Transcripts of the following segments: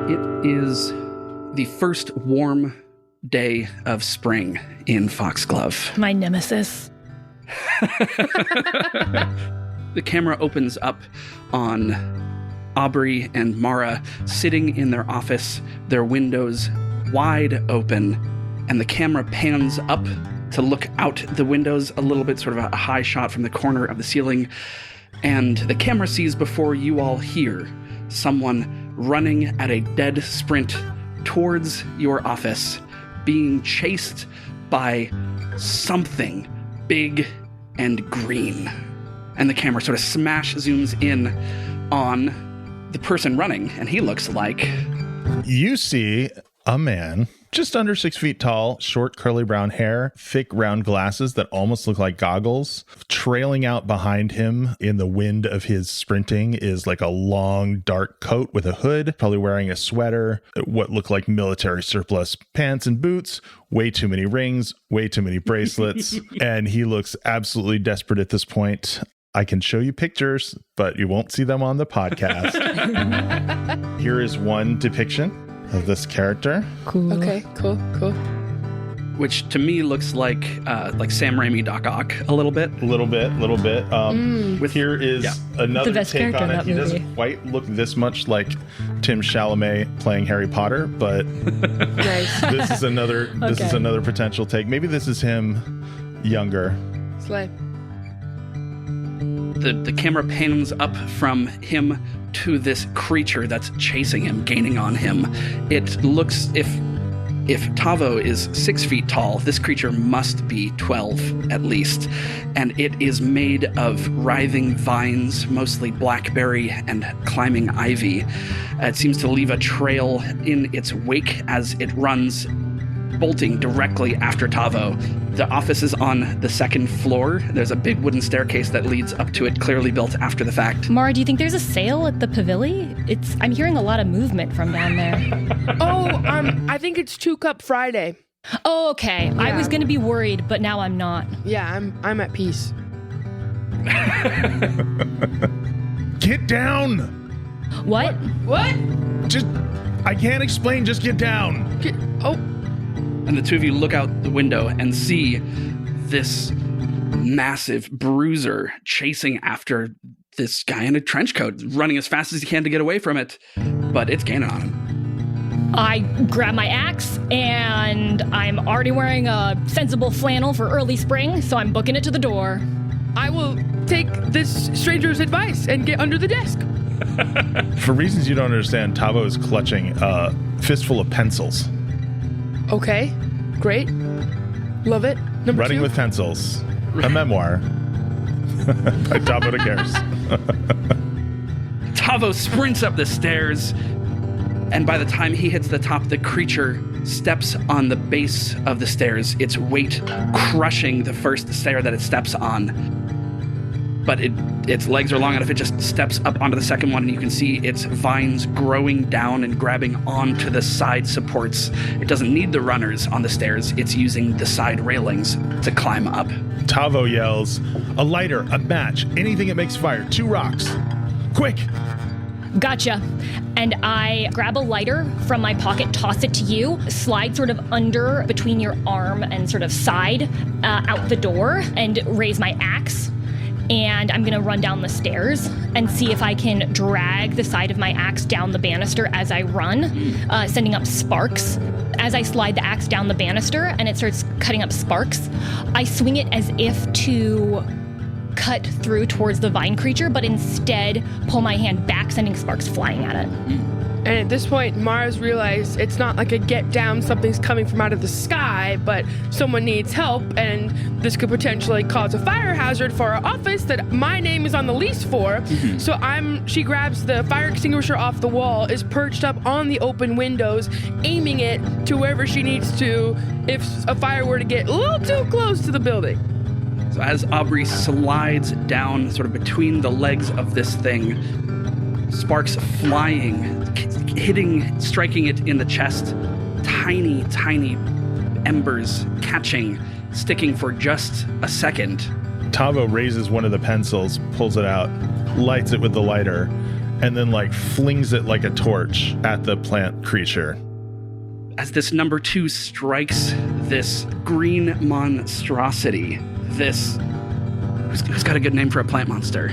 It is the first warm day of spring in Foxglove. My nemesis. The camera opens up on Aubrey and Mara sitting in their office, their windows wide open, and the camera pans up to look out the windows a little bit, sort of a high shot from the corner of the ceiling, and the camera sees before you all here someone running at a dead sprint towards your office, being chased by something big and green. And the camera sort of zooms in on the person running, and he looks like... You see a man just under 6 feet tall, short curly brown hair, thick round glasses that almost look like goggles. Trailing out behind him in the wind of his sprinting is like a long dark coat with a hood, probably wearing a sweater, what look like military surplus pants and boots, way too many rings, way too many bracelets, and he looks absolutely desperate at this point. I can show you pictures, but you won't see them on the podcast. Here is one depiction of this character. Cool. Okay, cool. Which to me looks like Sam Raimi Doc Ock a little bit. Little bit. Here is another take on it. He doesn't quite look this much like Tim Chalamet playing Harry Potter, but nice. This is another potential take. Maybe this is him younger. Slay. The camera pans up from him to this creature that's chasing him, gaining on him. It looks, if Tavo is 6 feet tall, this creature must be 12 at least. And it is made of writhing vines, mostly blackberry and climbing ivy. It seems to leave a trail in its wake as it runs, bolting directly after Tavo. The office is on the second floor. There's a big wooden staircase that leads up to it, clearly built after the fact. Mara, do you think there's a sale at the pavilion? I'm hearing a lot of movement from down there. I think it's 2 Cup Friday. Oh, okay. Yeah. I was going to be worried, but now I'm not. Yeah, I'm at peace. Get down! What? Just, I can't explain, just get down. And the two of you look out the window and see this massive bruiser chasing after this guy in a trench coat, running as fast as he can to get away from it, but it's gaining on him. I grab my axe, and I'm already wearing a sensible flannel for early spring, so I'm booking it to the door. I will take this stranger's advice and get under the desk. For reasons you don't understand, Tavo is clutching a fistful of pencils. Okay, great. Love it. Number Running 2. with Pencils, a memoir by Tavo de Cares. Tavo sprints up the stairs, and by the time he hits the top, the creature steps on the base of the stairs, its weight crushing the first stair that it steps on. But its legs are long enough, it just steps up onto the second one, and you can see its vines growing down and grabbing onto the side supports. It doesn't need the runners on the stairs, it's using the side railings to climb up. Tavo yells, a lighter, a match, anything that makes fire, 2 rocks. Quick! Gotcha. And I grab a lighter from my pocket, toss it to you, slide sort of under between your arm and sort of side out the door, and raise my axe. And I'm going to run down the stairs and see if I can drag the side of my axe down the banister as I run, sending up sparks. As I slide the axe down the banister and it starts cutting up sparks, I swing it as if to cut through towards the vine creature, but instead pull my hand back, sending sparks flying at it. And at this point, Mara's realized it's not like a get down, something's coming from out of the sky, but someone needs help, and this could potentially cause a fire hazard for our office that my name is on the lease for. Mm-hmm. So she grabs the fire extinguisher off the wall, is perched up on the open windows, aiming it to wherever she needs to if a fire were to get a little too close to the building. So as Aubrey slides down sort of between the legs of this thing, sparks flying, striking it in the chest, tiny, tiny embers catching, sticking for just a second. Tavo raises one of the pencils, pulls it out, lights it with the lighter, and then like flings it like a torch at the plant creature. As this number 2 strikes this green monstrosity, this... Who's got a good name for a plant monster?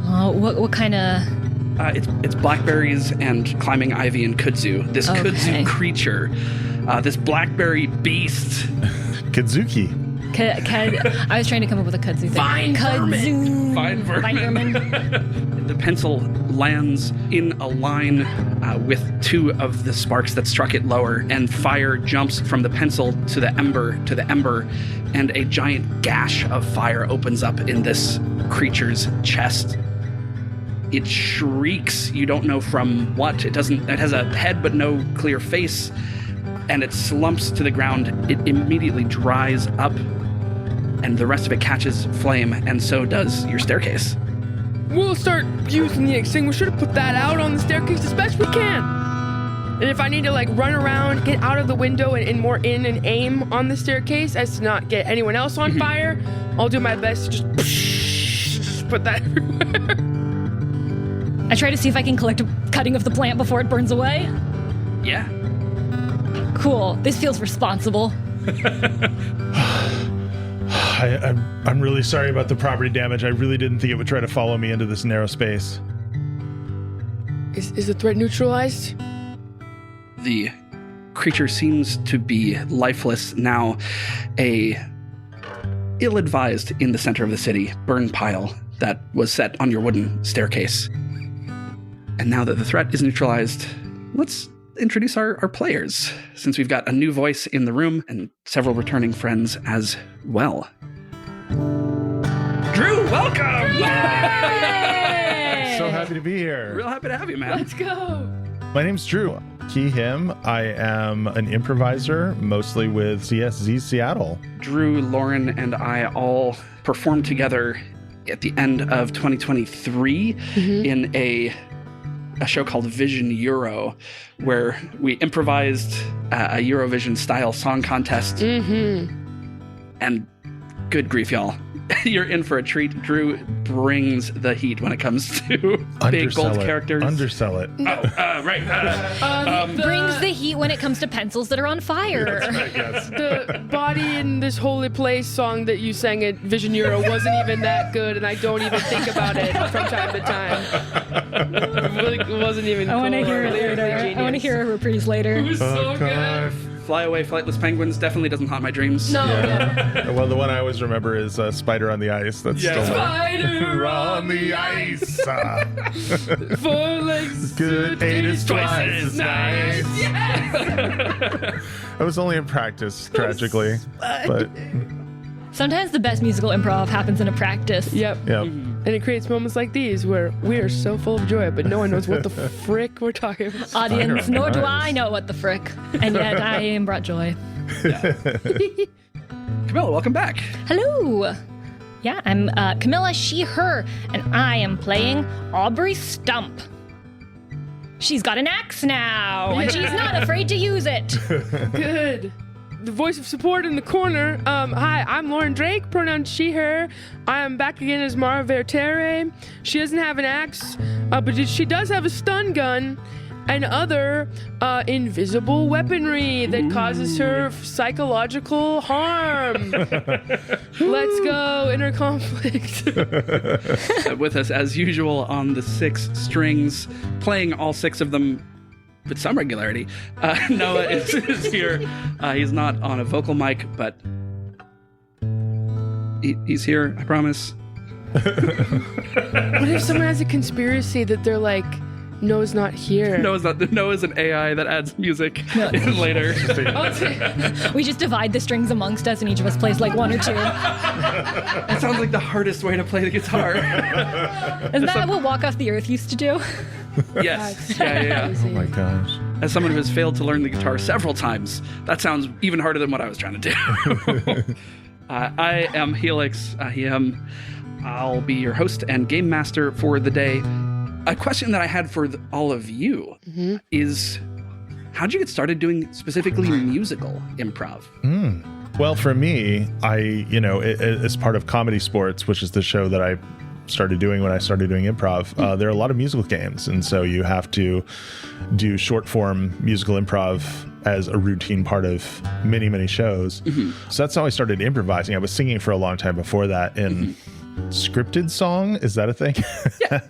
What kind of... It's blackberries and climbing ivy and kudzu. This kudzu creature, this blackberry beast. Kadzuki. I was trying to come up with a kudzu thing. Fine vermin. Fine vermin. The pencil lands in a line with 2 of the sparks that struck it lower, and fire jumps from the pencil to the ember, and a giant gash of fire opens up in this creature's chest. It shrieks. You don't know from what. It has a head but no clear face, and it slumps to the ground. It immediately dries up, and the rest of it catches flame, and so does your staircase. We'll start using the extinguisher to put that out on the staircase as best we can. And if I need to like run around, get out of the window and more in and aim on the staircase as to not get anyone else on fire, I'll do my best to just put that everywhere. I try to see if I can collect a cutting of the plant before it burns away. Yeah. Cool. This feels responsible. I'm really sorry about the property damage. I really didn't think it would try to follow me into this narrow space. Is the threat neutralized? The creature seems to be lifeless now. A ill-advised in the center of the city burn pile that was set on your wooden staircase. And now that the threat is neutralized, let's introduce our players, since we've got a new voice in the room and several returning friends as well. Drew, welcome! Yay! So happy to be here. Real happy to have you, man. Let's go. My name's Drew. He, him. I am an improviser, mostly with CSZ Seattle. Drew, Lauren, and I all performed together at the end of 2023 in a show called Vision Euro, where we improvised a Eurovision-style song contest. And good grief, y'all. You're in for a treat. Drew brings the heat when it comes to big, bold characters. Undersell it. Brings the heat when it comes to pencils that are on fire. That's right, yes. The body in this holy place song that you sang at Vision Euro wasn't even that good, and I don't even think about it from time to time. It wasn't even I want to cool hear or it later. lyrically I want to genius. hear a reprise later. It was so God. good. Fly Away, Flightless Penguins definitely doesn't haunt my dreams. No. Well, the one I always remember is Spider on the Ice. That's Yeah. still Spider on the ice. 4 legs. Good, 8 is twice as nice. Yes. I was only in practice, tragically. But Sometimes the best musical improv happens in a practice. Yep. yeah. And it creates moments like these where we are so full of joy, but no one knows what the frick we're talking about. Audience, Spider nor do nice. I know what the frick. And yet I am brought joy. Camilla, welcome back. Hello. Yeah, I'm Camilla, she, her, and I am playing Aubrey Stump. She's got an axe now, and she's not afraid to use it. Good. The voice of support in the corner. Hi, I'm Lauren Drake, pronoun she, her. I am back again as Mara Vertere. She doesn't have an axe, but she does have a stun gun and other invisible weaponry that causes her psychological harm. Let's go, inner conflict. With us, as usual, on the 6 strings, playing all 6 of them with some regularity. Noah is here. He's not on a vocal mic, but he's here, I promise. What if someone has a conspiracy that they're like, Noah's not here? Noah's an AI that adds music in later. We just divide the strings amongst us, and each of us plays like 1 or 2. That sounds like the hardest way to play the guitar. Isn't that what Walk Off the Earth used to do? Yes. Yeah. Oh my gosh. As someone who has failed to learn the guitar several times, that sounds even harder than what I was trying to do. I am Helix. I'll be your host and game master for the day. A question that I had for all of you is, how'd you get started doing specifically musical improv? Well, for me, as part of Comedy Sports, which is the show that I started doing when I started doing improv, there are a lot of musical games. And so you have to do short form musical improv as a routine part of many, many shows. So that's how I started improvising. I was singing for a long time before that in scripted song. Is that a thing? Yeah.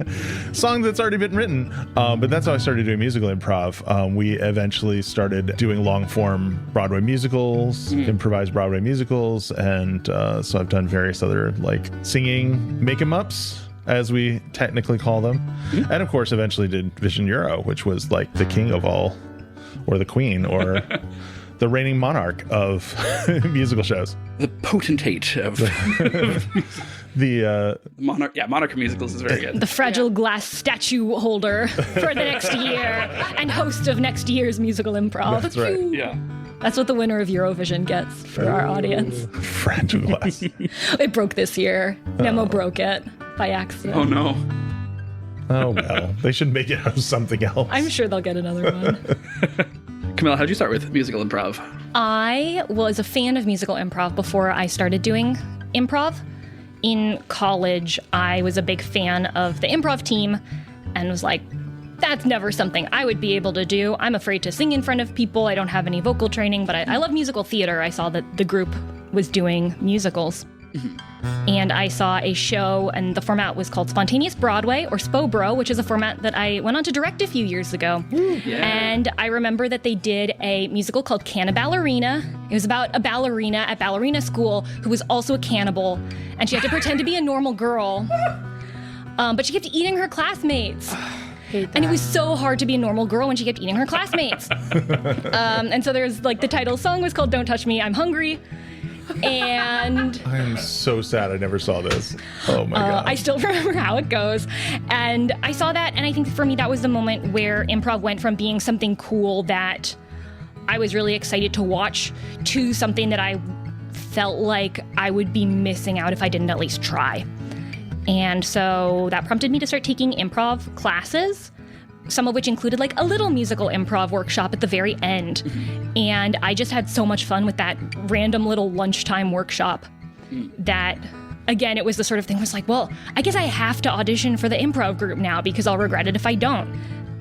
Song that's already been written. But that's how I started doing musical improv. We eventually started doing long form Broadway musicals, improvised Broadway musicals. And so I've done various other like singing make-em-ups, as we technically call them. And of course, eventually did Vision Euro, which was like the king of all, or the queen, or the reigning monarch of musical shows. The potentate of the monarch. Yeah, monarch of musicals is very good. The fragile glass statue holder for the next year and host of next year's musical improv. That's right. Yeah. That's what the winner of Eurovision gets for our audience. Fragile glass. It broke this year. Nemo broke it by accident. Oh no. Oh well, they should make it out of something else. I'm sure they'll get another one. Camilla, how'd you start with musical improv? I was a fan of musical improv before I started doing improv. In college, I was a big fan of the improv team and was like, that's never something I would be able to do. I'm afraid to sing in front of people. I don't have any vocal training, but I love musical theater. I saw that the group was doing musicals. And I saw a show, and the format was called Spontaneous Broadway, or SpoBro, which is a format that I went on to direct a few years ago. Yeah. And I remember that they did a musical called Canniballerina. It was about a ballerina at ballerina school who was also a cannibal, and she had to pretend to be a normal girl. But she kept eating her classmates. And it was so hard to be a normal girl when she kept eating her classmates. And so there's like the title song was called Don't Touch Me, I'm Hungry. And I am so sad I never saw this. Oh my God. I still remember how it goes. And I saw that, and I think for me that was the moment where improv went from being something cool that I was really excited to watch to something that I felt like I would be missing out if I didn't at least try. And so that prompted me to start taking improv classes, some of which included like a little musical improv workshop at the very end. And I just had so much fun with that random little lunchtime workshop that, again, it was the sort of thing where it's like, well, I guess I have to audition for the improv group now because I'll regret it if I don't.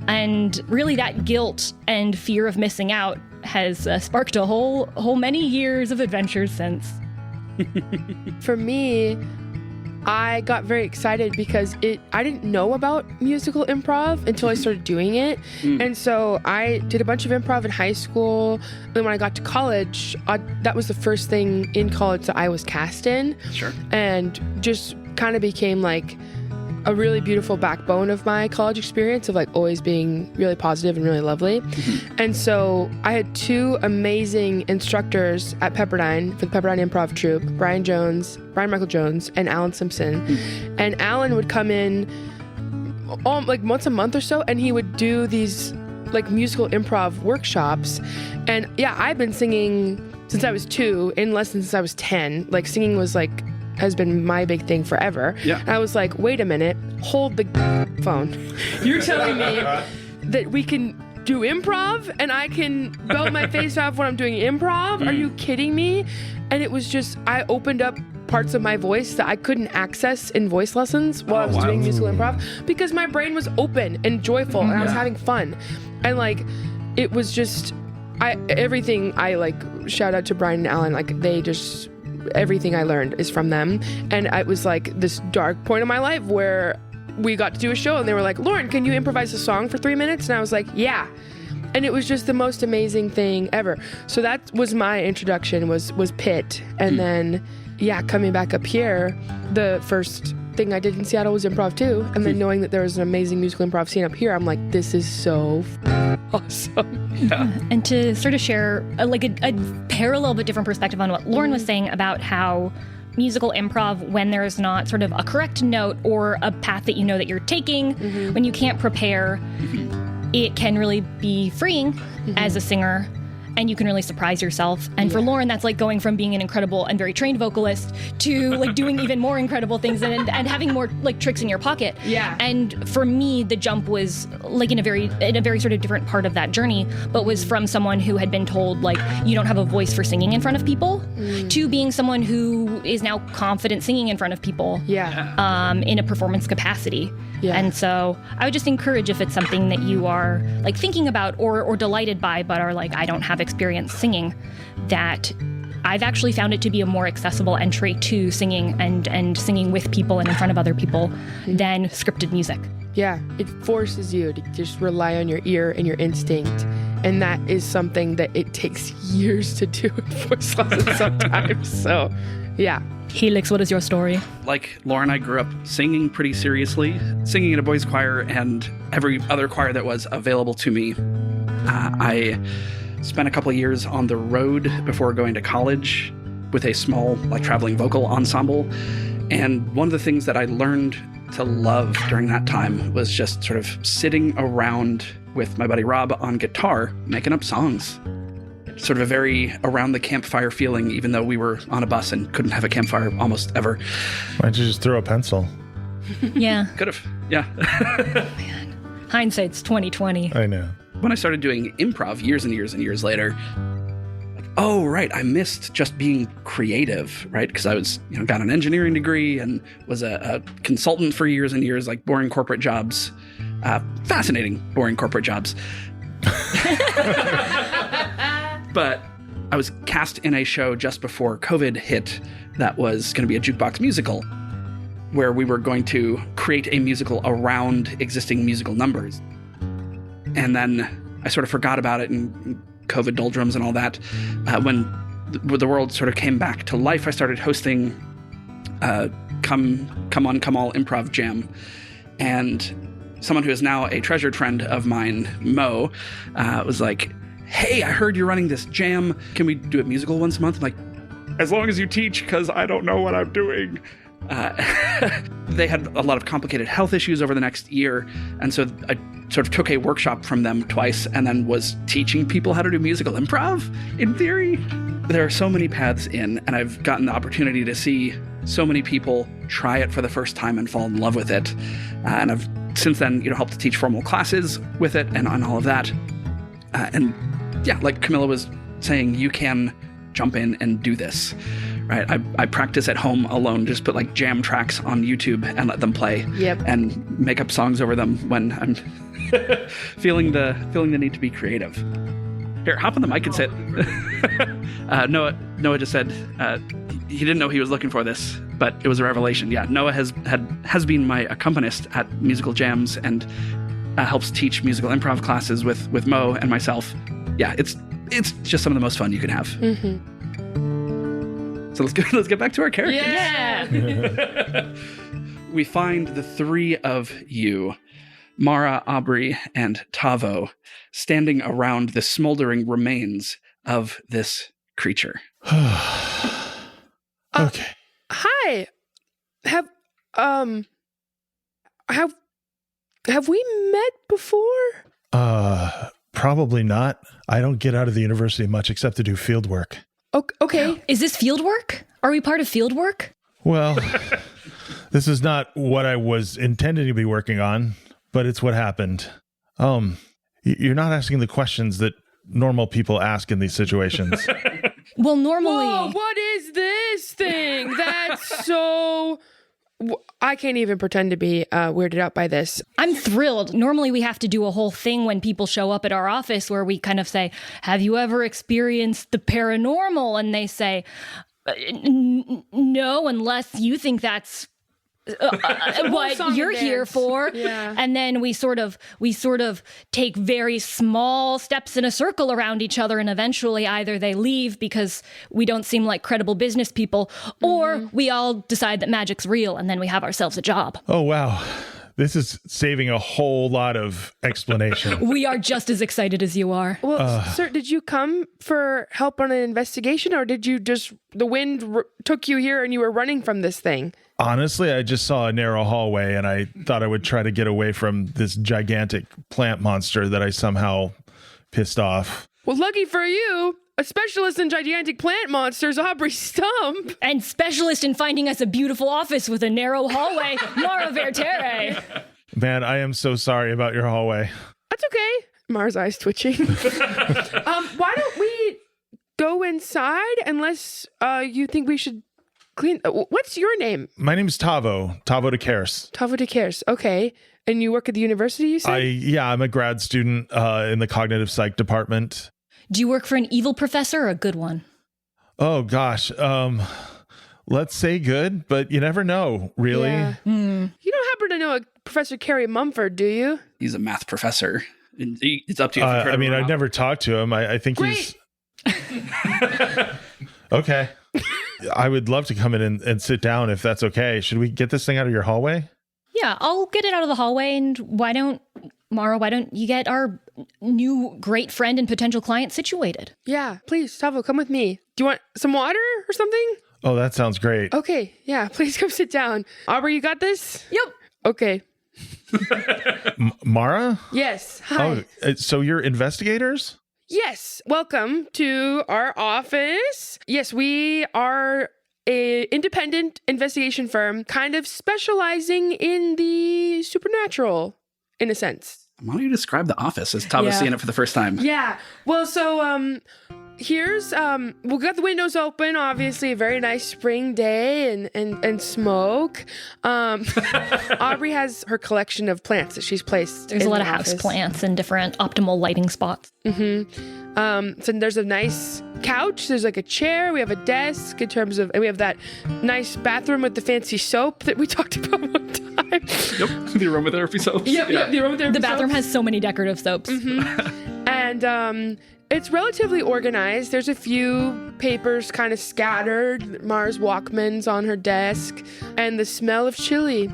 And really that guilt and fear of missing out has sparked a whole many years of adventures since. For me, I got very excited because I didn't know about musical improv until I started doing it. And so I did a bunch of improv in high school. And when I got to college, that was the first thing in college that I was cast in. Sure. And just kind of became like a really beautiful backbone of my college experience of like always being really positive and really lovely. And so I had two amazing instructors at Pepperdine for the Pepperdine Improv Troupe, Brian Michael Jones, and Alan Simpson. And Alan would come in like once a month or so, and he would do these like musical improv workshops. And yeah, I've been singing since I was 2, in lessons since I was 10. Like singing was like has been my big thing forever. Yeah. And I was like, wait a minute, hold the phone. You're telling me that we can do improv and I can belt my face off when I'm doing improv? Are you kidding me? And it was just, I opened up parts of my voice that I couldn't access in voice lessons while I was doing musical improv because my brain was open and joyful and I was having fun. And like, it was just, everything I like, shout out to Brian and Alan, like they just, everything I learned is from them. And it was like this dark point in my life where we got to do a show and they were like, Lauren, can you improvise a song for 3 minutes? And I was like, yeah. And it was just the most amazing thing ever. So that was my introduction was Pitt. And then, yeah, coming back up here, the first thing I did in Seattle was improv too. And then knowing that there was an amazing musical improv scene up here, I'm like, this is so awesome. Yeah. And to sort of share a parallel but different perspective on what Lauren was saying about how musical improv, when there's not sort of a correct note or a path that you know that you're taking, when you can't prepare, it can really be freeing as a singer. and you can really surprise yourself. And for Lauren, that's like going from being an incredible and very trained vocalist to like doing even more incredible things and having more like tricks in your pocket. Yeah. And for me, the jump was like in a very sort of different part of that journey, but was from someone who had been told like you don't have a voice for singing in front of people to being someone who is now confident singing in front of people. In a performance capacity. And so I would just encourage, if it's something that you are like thinking about or delighted by, but are like, I don't have experience singing, that I've actually found it to be a more accessible entry to singing and singing with people and in front of other people than scripted music. Yeah, it forces you to just rely on your ear and your instinct. And that is something that it takes years to do in voice lessons sometimes. So, yeah. Helix, what is your story? Like Lauren, I grew up singing pretty seriously, singing in a boys' choir and every other choir that was available to me. I spent a couple of years on the road before going to college with a small, like, traveling vocal ensemble. And one of the things that I learned to love during that time was just sort of sitting around with my buddy Rob on guitar, making up songs. Sort of a very around the campfire feeling, even though we were on a bus and couldn't have a campfire almost ever. Why don't you just throw a pencil? Yeah. Could have, yeah. Man, hindsight's 2020. I know. When I started doing improv years and years and years later, like, oh, right, I missed just being creative, right? Because I was, got an engineering degree and was a consultant for years and years, like boring corporate jobs, fascinating, boring corporate jobs. But I was cast in a show just before COVID hit that was going to be a jukebox musical where we were going to create a musical around existing musical numbers. And then I sort of forgot about it in COVID doldrums and all that. When the world sort of came back to life, I started hosting Come All Improv Jam. And someone who is now a treasured friend of mine, Mo, was like, hey, I heard you're running this jam. Can we do it musical once a month? I'm like, as long as you teach, because I don't know what I'm doing. They had a lot of complicated health issues over the next year. And so I sort of took a workshop from them twice and then was teaching people how to do musical improv in theory. There are so many paths in, and I've gotten the opportunity to see so many people try it for the first time and fall in love with it. And I've since then, helped to teach formal classes with it and on all of that. And yeah, like Camilla was saying, you can jump in and do this, right? I practice at home alone, just put like jam tracks on YouTube and let them play and make up songs over them when I'm feeling the need to be creative. Here, hop on the mic and sit. Noah just said he didn't know he was looking for this, but it was a revelation. Yeah, Noah has been my accompanist at musical jams and helps teach musical improv classes with Mo and myself. Yeah, it's just some of the most fun you can have. So let's get back to our characters. Yeah. We find the three of you, Mara, Aubrey, and Tavo, standing around the smoldering remains of this creature. Okay. Hi. Have we met before? Probably not. I don't get out of the university much except to do field work. Okay. Is this field work? Are we part of field work? Well, this is not what I was intending to be working on, but it's what happened. You're not asking the questions that normal people ask in these situations. Well, normally... Whoa, what is this thing? That's so... I can't even pretend to be weirded out by this. I'm thrilled. Normally we have to do a whole thing when people show up at our office where we kind of say, have you ever experienced the paranormal? And they say, no, unless you think that's what you're here for. Yeah. And then we sort of take very small steps in a circle around each other, and eventually either they leave because we don't seem like credible business people, or we all decide that magic's real, and then we have ourselves a job. Oh, wow. This is saving a whole lot of explanation. We are just as excited as you are. Well, sir, did you come for help on an investigation, or did you just, the wind took you here and you were running from this thing? Honestly, I just saw a narrow hallway and I thought I would try to get away from this gigantic plant monster that I somehow pissed off. Well, lucky for you, a specialist in gigantic plant monsters, Aubrey Stump. And specialist in finding us a beautiful office with a narrow hallway, Mara Vertere. Man, I am so sorry about your hallway. That's okay. Mara's eyes twitching. Why don't we go inside unless you think we should clean... what's your name? My name is Tavo. Tavo de Cares. Tavo de Cares. Okay. And you work at the university, you said? I'm a grad student in the cognitive psych department. Do you work for an evil professor or a good one? Oh, gosh. Let's say good, but you never know, really. Yeah. You don't happen to know a Professor Carrie Mumford, do you? He's a math professor. It's up to you. If you've heard of him or I've not. never talked to him. I think Great. he's... Okay. I would love to come in and sit down if that's okay. Should we get this thing out of your hallway? Yeah, I'll get it out of the hallway, and Mara, why don't you get our new great friend and potential client situated? Yeah, please, Tavo, come with me. Do you want some water or something? Oh, that sounds great. Okay, yeah, please come sit down. Aubrey, you got this? Yep. Okay. Mara? Yes. Hi. Oh, so you're investigators? Yes. Welcome to our office. Yes, we are a independent investigation firm, kind of specializing in the supernatural, in a sense. Why don't you describe the office as Tavo's Yeah. seeing it for the first time? Yeah. Well, so here's we've got the windows open, obviously a very nice spring day and smoke. Aubrey has her collection of plants that she's placed. There's in a lot the of house office. plants and different optimal lighting spots. So there's a nice couch, there's like a chair, we have a desk in terms of, and we have that nice bathroom with the fancy soap that we talked about one time. Yep. The aromatherapy soaps. Yep, the aromatherapy The bathroom soap. has so many decorative soaps. And it's relatively organized. There's a few papers kind of scattered. Mars Walkman's on her desk. And the smell of chili,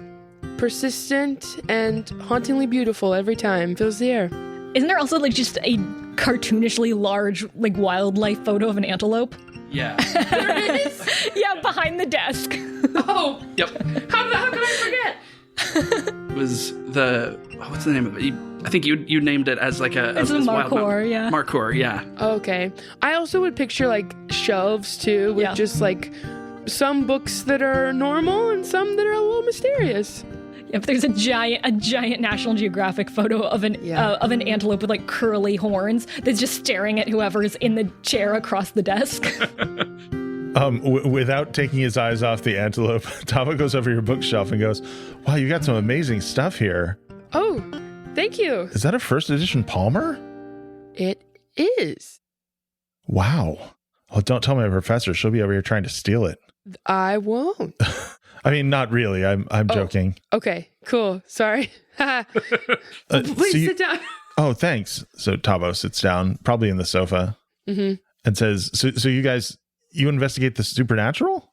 persistent and hauntingly beautiful every time, fills the air. Isn't there also like just a cartoonishly large like wildlife photo of an antelope? Yeah. There it is. Yeah, behind the desk. Oh, Yep. how could I forget? It was what's the name of it? I think you named it as like a... It's a this wild markhor, mountain. yeah. Markhor, yeah. Okay. I also would picture like shelves too, with Yeah. just like some books that are normal and some that are a little mysterious. If there's a giant National Geographic photo of an antelope with like curly horns that's just staring at whoever's in the chair across the desk. Without taking his eyes off the antelope, Tavo goes over your bookshelf and goes, "Wow, you got some amazing stuff here. Oh, thank you. Is that a first edition Palmer? It is. Wow. Well, don't tell my professor. She'll be over here trying to steal it." I won't. I mean, not really. I'm joking. Okay, cool. Sorry. Please so you- sit down. Oh, thanks. So Tavo sits down, probably in the sofa, and says, so you guys, you investigate the supernatural?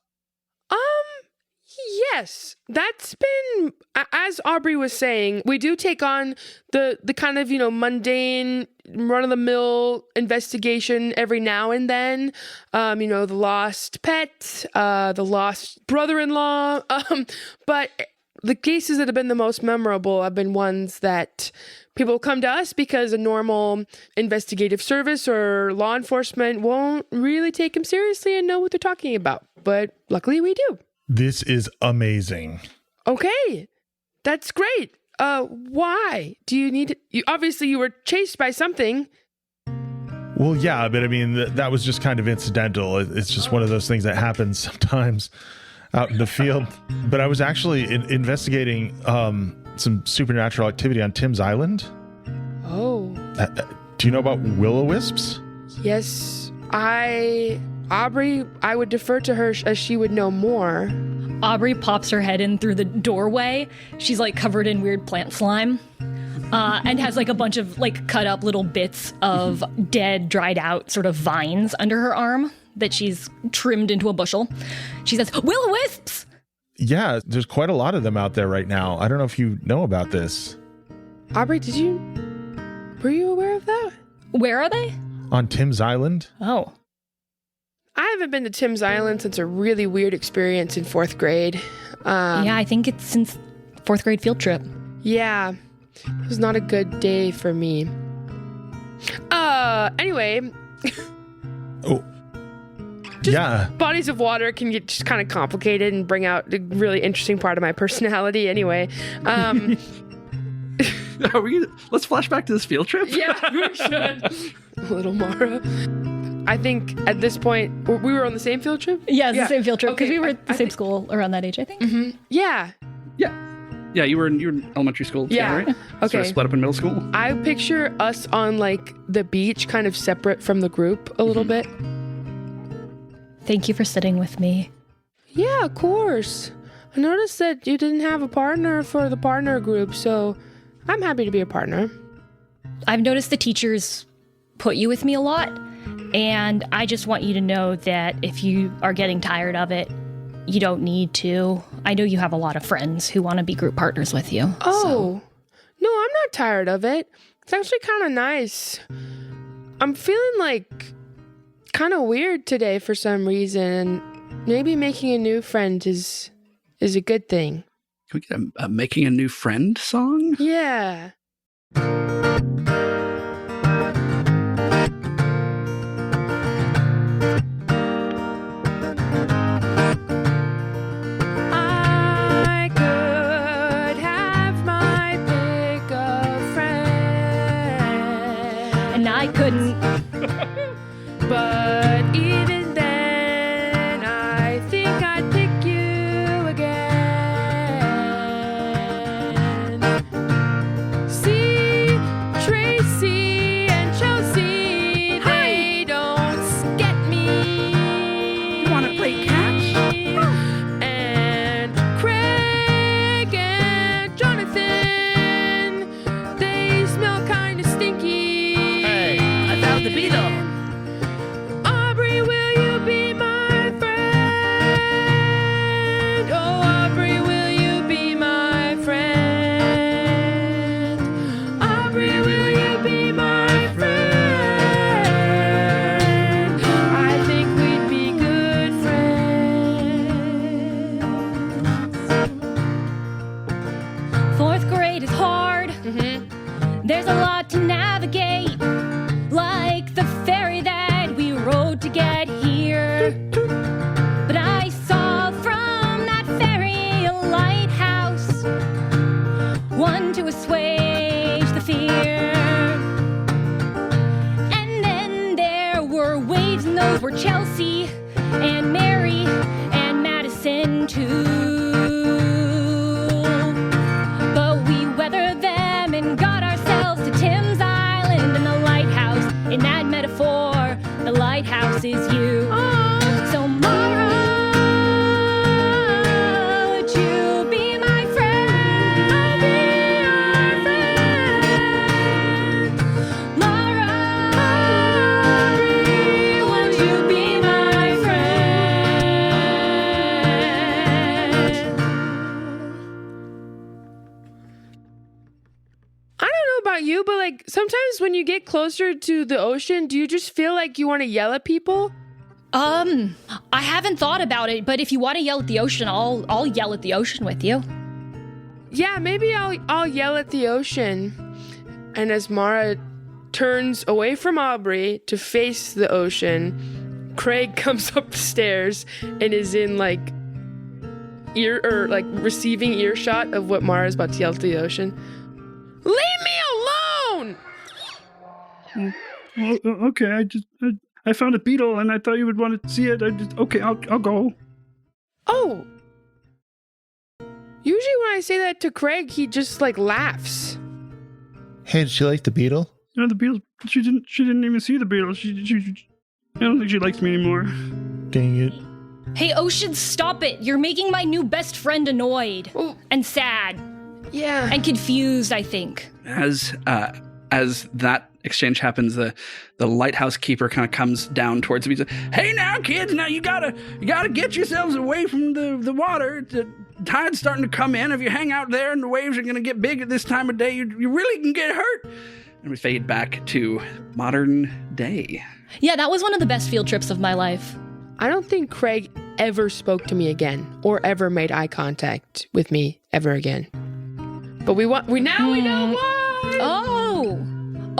Yes, that's been, as Aubrey was saying, we do take on the kind of, mundane, run-of-the-mill investigation every now and then. The lost pet, the lost brother-in-law. But the cases that have been the most memorable have been ones that people come to us because a normal investigative service or law enforcement won't really take them seriously and know what they're talking about. But luckily we do. This is amazing. Okay, that's great. Why? Do you need you obviously you were chased by something. Well, yeah, but I mean, that was just kind of incidental. It's just one of those things that happens sometimes out in the field. But I was actually investigating some supernatural activity on Timbs Island. Oh. Do you know about Will-O-Wisps? Yes, Aubrey, I would defer to her as she would know more. Aubrey pops her head in through the doorway. She's like covered in weird plant slime. And has like a bunch of like cut up little bits of dead, dried out sort of vines under her arm that she's trimmed into a bushel. She says, "Will-O-Wisps!" Yeah, there's quite a lot of them out there right now. I don't know if you know about this. Aubrey, were you aware of that? Where are they? On Timbs Island? Oh. I haven't been to Timbs Island since a really weird experience in 4th grade. Yeah, I think it's since 4th grade field trip. Yeah, it was not a good day for me. Anyway. Oh. Yeah. Bodies of water can get just kind of complicated and bring out the really interesting part of my personality anyway. Let's flash back to this field trip. Yeah, we should. Little Mara. I think at this point, we were on the same field trip? Yeah, it's the same field trip because Okay, we were at the same school around that age, I think. Mm-hmm. Yeah. Yeah, you were in elementary school together, Yeah. right? Okay. Sort of split up in middle school. I picture us on like the beach, kind of separate from the group a little bit. Thank you for sitting with me. Yeah, of course. I noticed that you didn't have a partner for the partner group, so I'm happy to be a partner. I've noticed the teachers put you with me a lot, and I just want you to know that if you are getting tired of it, you don't need to. I know you have a lot of friends who want to be group partners with you. Oh, no, I'm not tired of it. It's actually kind of nice. I'm feeling like kind of weird today for some reason, and maybe making a new friend is a good thing. Can we get a Making a New Friend song? Yeah. I could have my pick of friends. And I couldn't. But even then, I think I'd pick you again. See, Tracy and Chelsea, they don't get me. You wanna play catch? And Craig and Jonathan, they smell kind of stinky. Hey, I found the beetle. Aubrey, will you be my friend? Oh, Aubrey, will you be my friend? Aubrey, will you be my friend? I think we'd be good friends. 4th grade is hard. There's a lot to navigate, like the ferry that we rode to get here. But I saw from that ferry a lighthouse, one to assuage the fear. And then there were waves, and those were Chelsea and Mary and Madison too. But we weathered them and got ourselves to Timbs Island, and the lighthouse, in that metaphor, the lighthouse is you. So Mara, would you be my friend? I'll be your friend. Mara, would you be my friend? I don't know about you, but like sometimes when you get closer to the ocean, do you just feel like you want to yell at people? I haven't thought about it, but if you want to yell at the ocean, I'll yell at the ocean with you. Yeah, maybe I'll yell at the ocean. And as Mara turns away from Aubrey to face the ocean, Craig comes up the stairs and is in like receiving earshot of what Mara's about to yell to the ocean. Leave me alone! Okay, I found a beetle and I thought you would want to see it. I'll go. Oh. Usually when I say that to Craig, he just like laughs. Hey, did you like the beetle? You know, the beetle, she didn't even see the beetle. She I don't think she likes me anymore. Dang it. Hey, Ocean, stop it. You're making my new best friend annoyed Oh. and sad Yeah. and confused, I think. As that exchange happens, the lighthouse keeper kind of comes down towards me. He says, "Hey, now, kids, now you gotta get yourselves away from the water. The tide's starting to come in. If you hang out there and the waves are gonna get big at this time of day, you really can get hurt." And we fade back to modern day. Yeah, that was one of the best field trips of my life. I don't think Craig ever spoke to me again or ever made eye contact with me ever again. But we know why.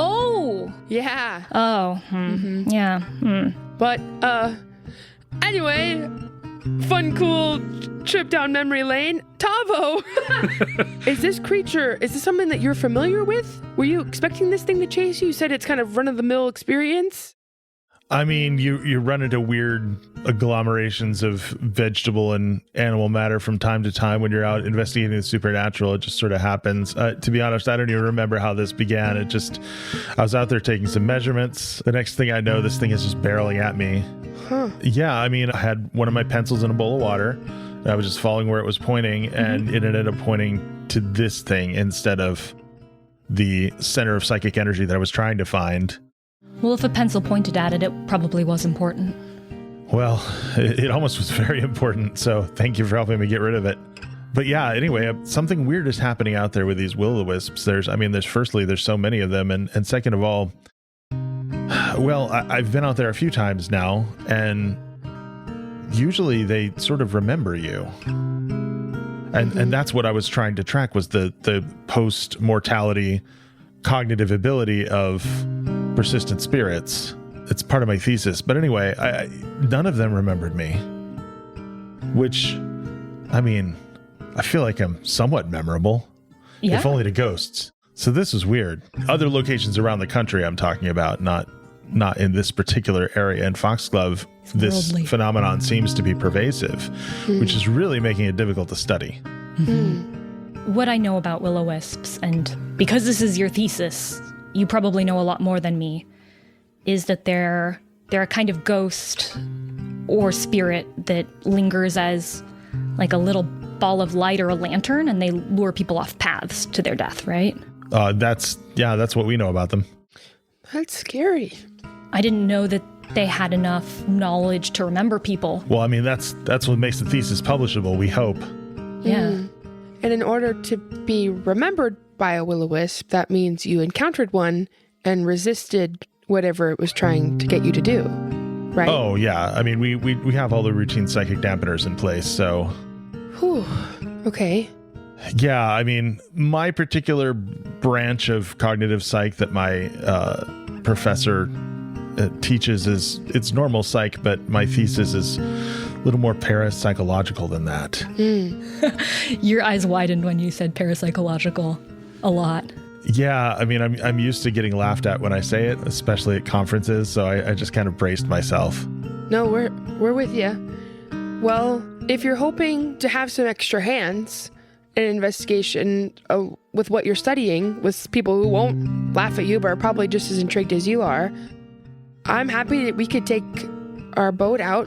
Oh, Yeah. Oh, yeah. But, anyway, fun, cool trip down memory lane. Tavo! Is this something that you're familiar with? Were you expecting this thing to chase you? You said it's kind of run-of-the-mill experience? I mean, you run into weird agglomerations of vegetable and animal matter from time to time when you're out investigating the supernatural. It just sort of happens. To be honest, I don't even remember how this began. I was out there taking some measurements. The next thing I know, this thing is just barreling at me. Huh. Yeah, I mean, I had one of my pencils in a bowl of water. And I was just following where it was pointing, and it ended up pointing to this thing instead of the center of psychic energy that I was trying to find. Well, if a pencil pointed at it, it probably was important. Well, it almost was very important, so thank you for helping me get rid of it. But yeah, anyway, something weird is happening out there with these Will-O-Wisps. There's so many of them, and second of all, well, I've been out there a few times now, and usually they sort of remember you. And that's what I was trying to track, was the post-mortality cognitive ability of persistent spirits. It's part of my thesis. But anyway, none of them remembered me. Which, I mean, I feel like I'm somewhat memorable. Yeah. If only to ghosts. So this is weird. Other locations around the country I'm talking about, not in this particular area. In Foxglove, this phenomenon seems to be pervasive, which is really making it difficult to study. What I know about Will-O-Wisps, and because this is your thesis, you probably know a lot more than me, is that they're a kind of ghost or spirit that lingers as like a little ball of light or a lantern, and they lure people off paths to their death, right? That's what we know about them. That's scary. I didn't know that they had enough knowledge to remember people. Well, I mean, that's what makes the thesis publishable, we hope. Yeah. And in order to be remembered by a Will-O-Wisp, that means you encountered one and resisted whatever it was trying to get you to do, right? Oh, yeah. I mean, we have all the routine psychic dampeners in place, so... Whew. Okay. Yeah, I mean, my particular branch of cognitive psych that my professor teaches it's normal psych, but my thesis is a little more parapsychological than that. Your eyes widened when you said parapsychological a lot. Yeah, I mean, I'm used to getting laughed at when I say it, especially at conferences, so I just kind of braced myself. No, we're with you. Well, if you're hoping to have some extra hands in an investigation with what you're studying, with people who won't laugh at you but are probably just as intrigued as you are, I'm happy that we could take our boat out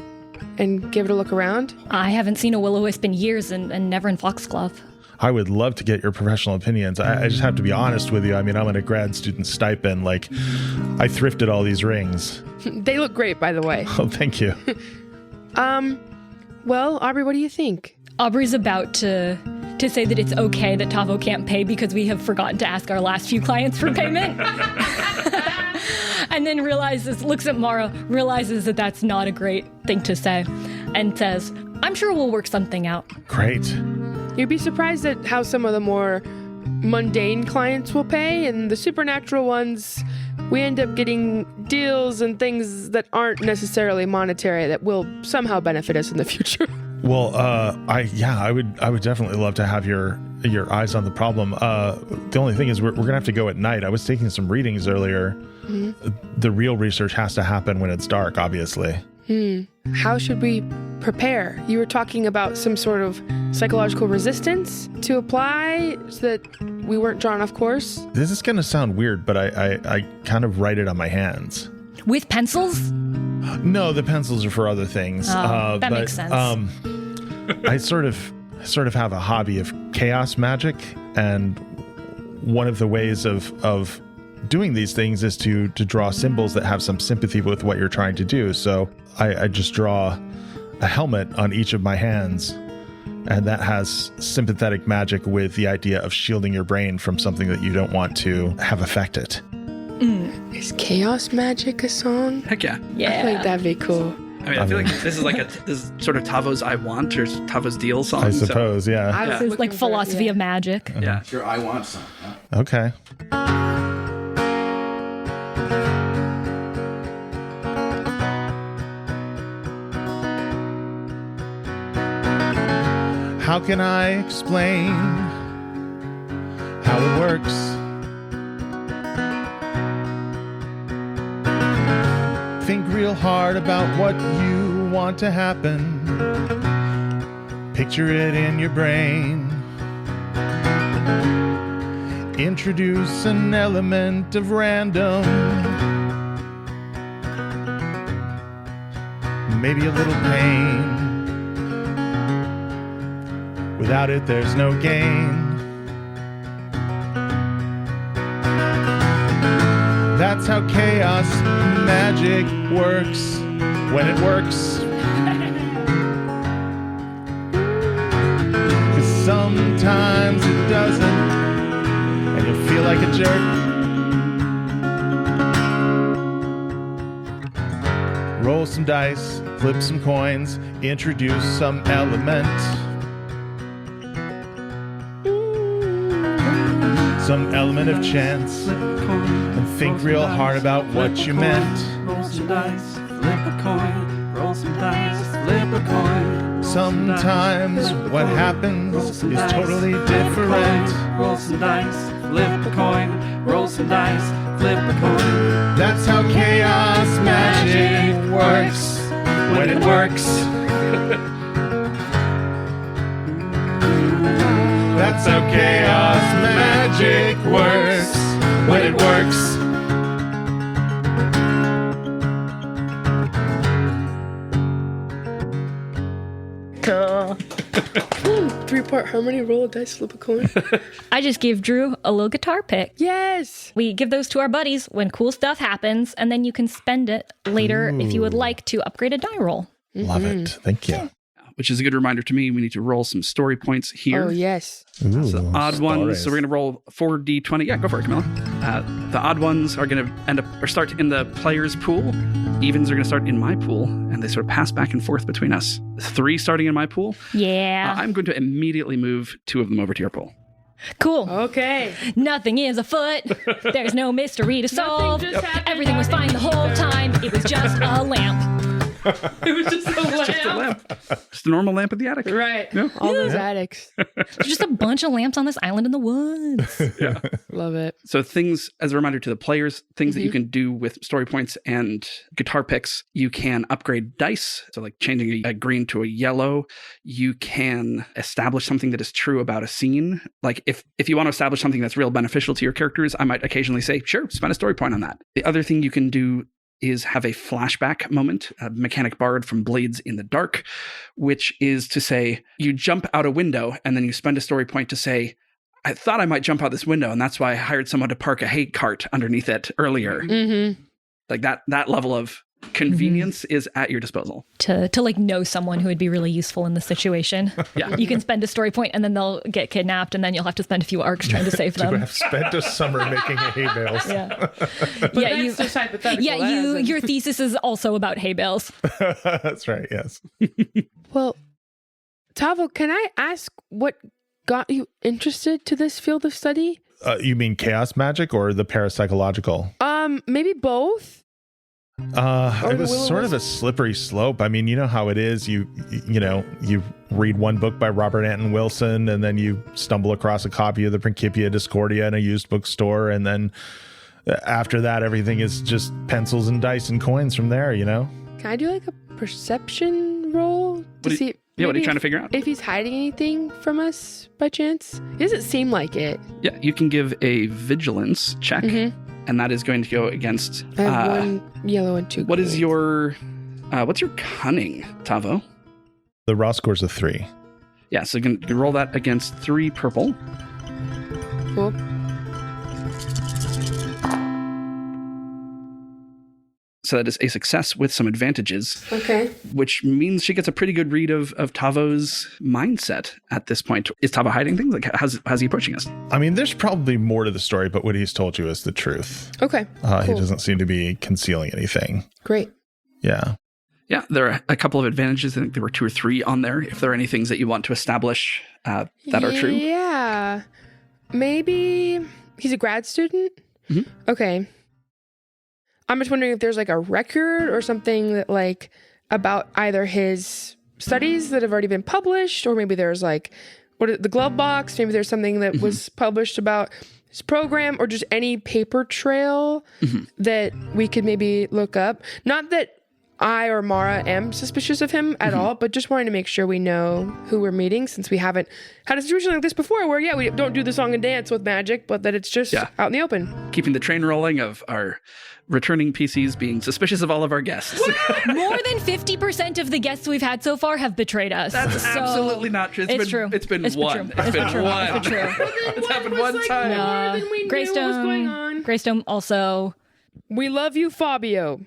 and give it a look around. I haven't seen a Will-O-Wisp in years and never in Foxglove. I would love to get your professional opinions. I just have to be honest with you. I mean, I'm on a grad student stipend. Like, I thrifted all these rings. They look great, by the way. Oh, thank you. Well, Aubrey, what do you think? Aubrey's about to say that it's okay that Tavo can't pay because we have forgotten to ask our last few clients for payment. And then looks at Mara, realizes that that's not a great thing to say, and says, I'm sure we'll work something out. Great. You'd be surprised at how some of the more mundane clients will pay, and the supernatural ones, we end up getting deals and things that aren't necessarily monetary that will somehow benefit us in the future. Well, I would definitely love to have your eyes on the problem. The only thing is we're gonna have to go at night. I was taking some readings earlier. The real research has to happen when it's dark, obviously. How should we prepare? You were talking about some sort of psychological resistance to apply so that we weren't drawn off course. This is gonna sound weird, but I kind of write it on my hands. With pencils? No, the pencils are for other things. That makes sense. I sort of have a hobby of chaos magic, and one of the ways of doing these things is to draw symbols that have some sympathy with what you're trying to do. So I just draw a helmet on each of my hands, and that has sympathetic magic with the idea of shielding your brain from something that you don't want to have affect it. Is chaos magic a song? Heck yeah. Yeah. I think that'd be cool. I mean, I feel like this is sort of Tavo's I Want or Tavo's Deal song. I suppose, yeah. This is like philosophy of magic. Yeah. Sure, I want some. Huh? Okay. How can I explain how it works? Think real hard about what you want to happen. Picture it in your brain. Introduce an element of random. Maybe a little pain. Without it, there's no gain. That's how chaos magic works when it works. 'Cause sometimes it doesn't, and you feel like a jerk. Roll some dice, flip some coins, introduce some element. Some element of chance, and think real hard about what you meant. Roll some dice, flip a coin. Roll some dice, flip a coin. Sometimes what happens is totally different. Roll some dice, flip a coin. Roll some dice, flip a coin. That's how chaos magic works when it works. That's how chaos magic works when it works. Cool. 3-part harmony, roll a dice, flip a coin. I just gave Drew a little guitar pick. Yes. We give those to our buddies when cool stuff happens, and then you can spend it later if you would like to upgrade a die roll. Love it. Thank you. Which is a good reminder to me. We need to roll some story points here. Oh, yes. Ooh, So the odd ones. stories. So we're going to roll 4d20. Yeah, go for it, Camilla. The odd ones are going to end up or start in the player's pool. Evens are going to start in my pool, and they sort of pass back and forth between us. 3 starting in my pool. Yeah. I'm going to immediately move 2 of them over to your pool. Cool. Okay. Nothing is afoot. There's no mystery to solve. just happened. Everything was fine the whole time. It was just a lamp. It was just a lamp. Just a lamp. Just a normal lamp at the attic. Right. Yeah. All those addicts. There's just a bunch of lamps on this island in the woods. Love it. So things, as a reminder to the players, things that you can do with story points and guitar picks, you can upgrade dice. So like changing a green to a yellow. You can establish something that is true about a scene. Like if you want to establish something that's real beneficial to your characters, I might occasionally say, sure, spend a story point on that. The other thing you can do is have a flashback moment, a mechanic borrowed from Blades in the Dark, which is to say you jump out a window and then you spend a story point to say, I thought I might jump out this window, and that's why I hired someone to park a hay cart underneath it earlier. Mm-hmm. Like that level of convenience is at your disposal. To like know someone who would be really useful in this situation. Yeah. You can spend a story point and then they'll get kidnapped and then you'll have to spend a few arcs trying to save To them. have spent a summer making hay bales. Yeah. But Yeah, that's just hypothetical. Yeah, That hasn't- your thesis is also about hay bales. That's right, yes. Well, Tavo, can I ask what got you interested to this field of study? You mean chaos magic or the parapsychological? Maybe both. It was sort of a slippery slope. I mean, you know how it is. You read one book by Robert Anton Wilson, and then you stumble across a copy of the Principia Discordia in a used bookstore, and then after that, everything is just pencils and dice and coins from there. You know. Can I do like a perception roll to see? What are you maybe trying to figure out? If he's hiding anything from us by chance? It doesn't seem like it. Yeah, you can give a vigilance check, and that is going to go against. I have 1 yellow and 2 What is green. your what's your cunning, Tavo? The raw score's a 3. Yeah, so you can roll that against 3 purple. Cool. So that is a success with some advantages, Okay. which means she gets a pretty good read of Tavo's mindset at this point. Is Tavo hiding things? Like, how's he approaching us? I mean, there's probably more to the story, but what he's told you is the truth. Okay. He Cool. doesn't seem to be concealing anything. Great. Yeah. Yeah, there are a couple of advantages. I think there were 2 or 3 on there. If there are any things that you want to establish that are true. Yeah. Maybe he's a grad student? Mhm. Okay. I'm just wondering if there's like a record or something that like about either his studies that have already been published, or maybe there's like the glove box, maybe there's something that was published about his program, or just any paper trail that we could maybe look up. Not that I or Mara am suspicious of him at all, but just wanting to make sure we know who we're meeting, since we haven't had a situation like this before where, we don't do the song and dance with magic, but that it's just out in the open. Keeping the train rolling of our returning PCs being suspicious of all of our guests. More than 50% of the guests we've had so far have betrayed us. That's absolutely not true. It's true. It's been one. It's been one. It's true. It's happened one time. More than we knew what was going on. Greystone also. We love you, Fabio.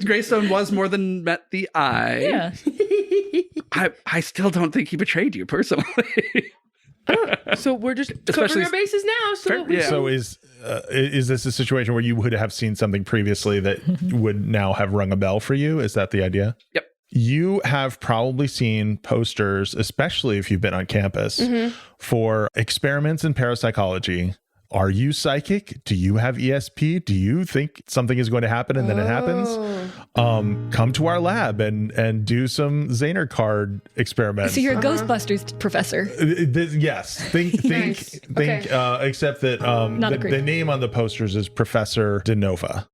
Greystone was more than met the eye. Yeah. I still don't think he betrayed you personally. So we're just covering our bases now. So is this a situation where you would have seen something previously that would now have rung a bell for you? Is that the idea? Yep. You have probably seen posters, especially if you've been on campus, for experiments in parapsychology. Are you psychic? Do you have ESP? Do you think something is going to happen and then it happens? Come to our lab and do some Zaner card experiments. So you're a Ghostbusters professor. Yes. Think, except that the name on the posters is Professor DeNova,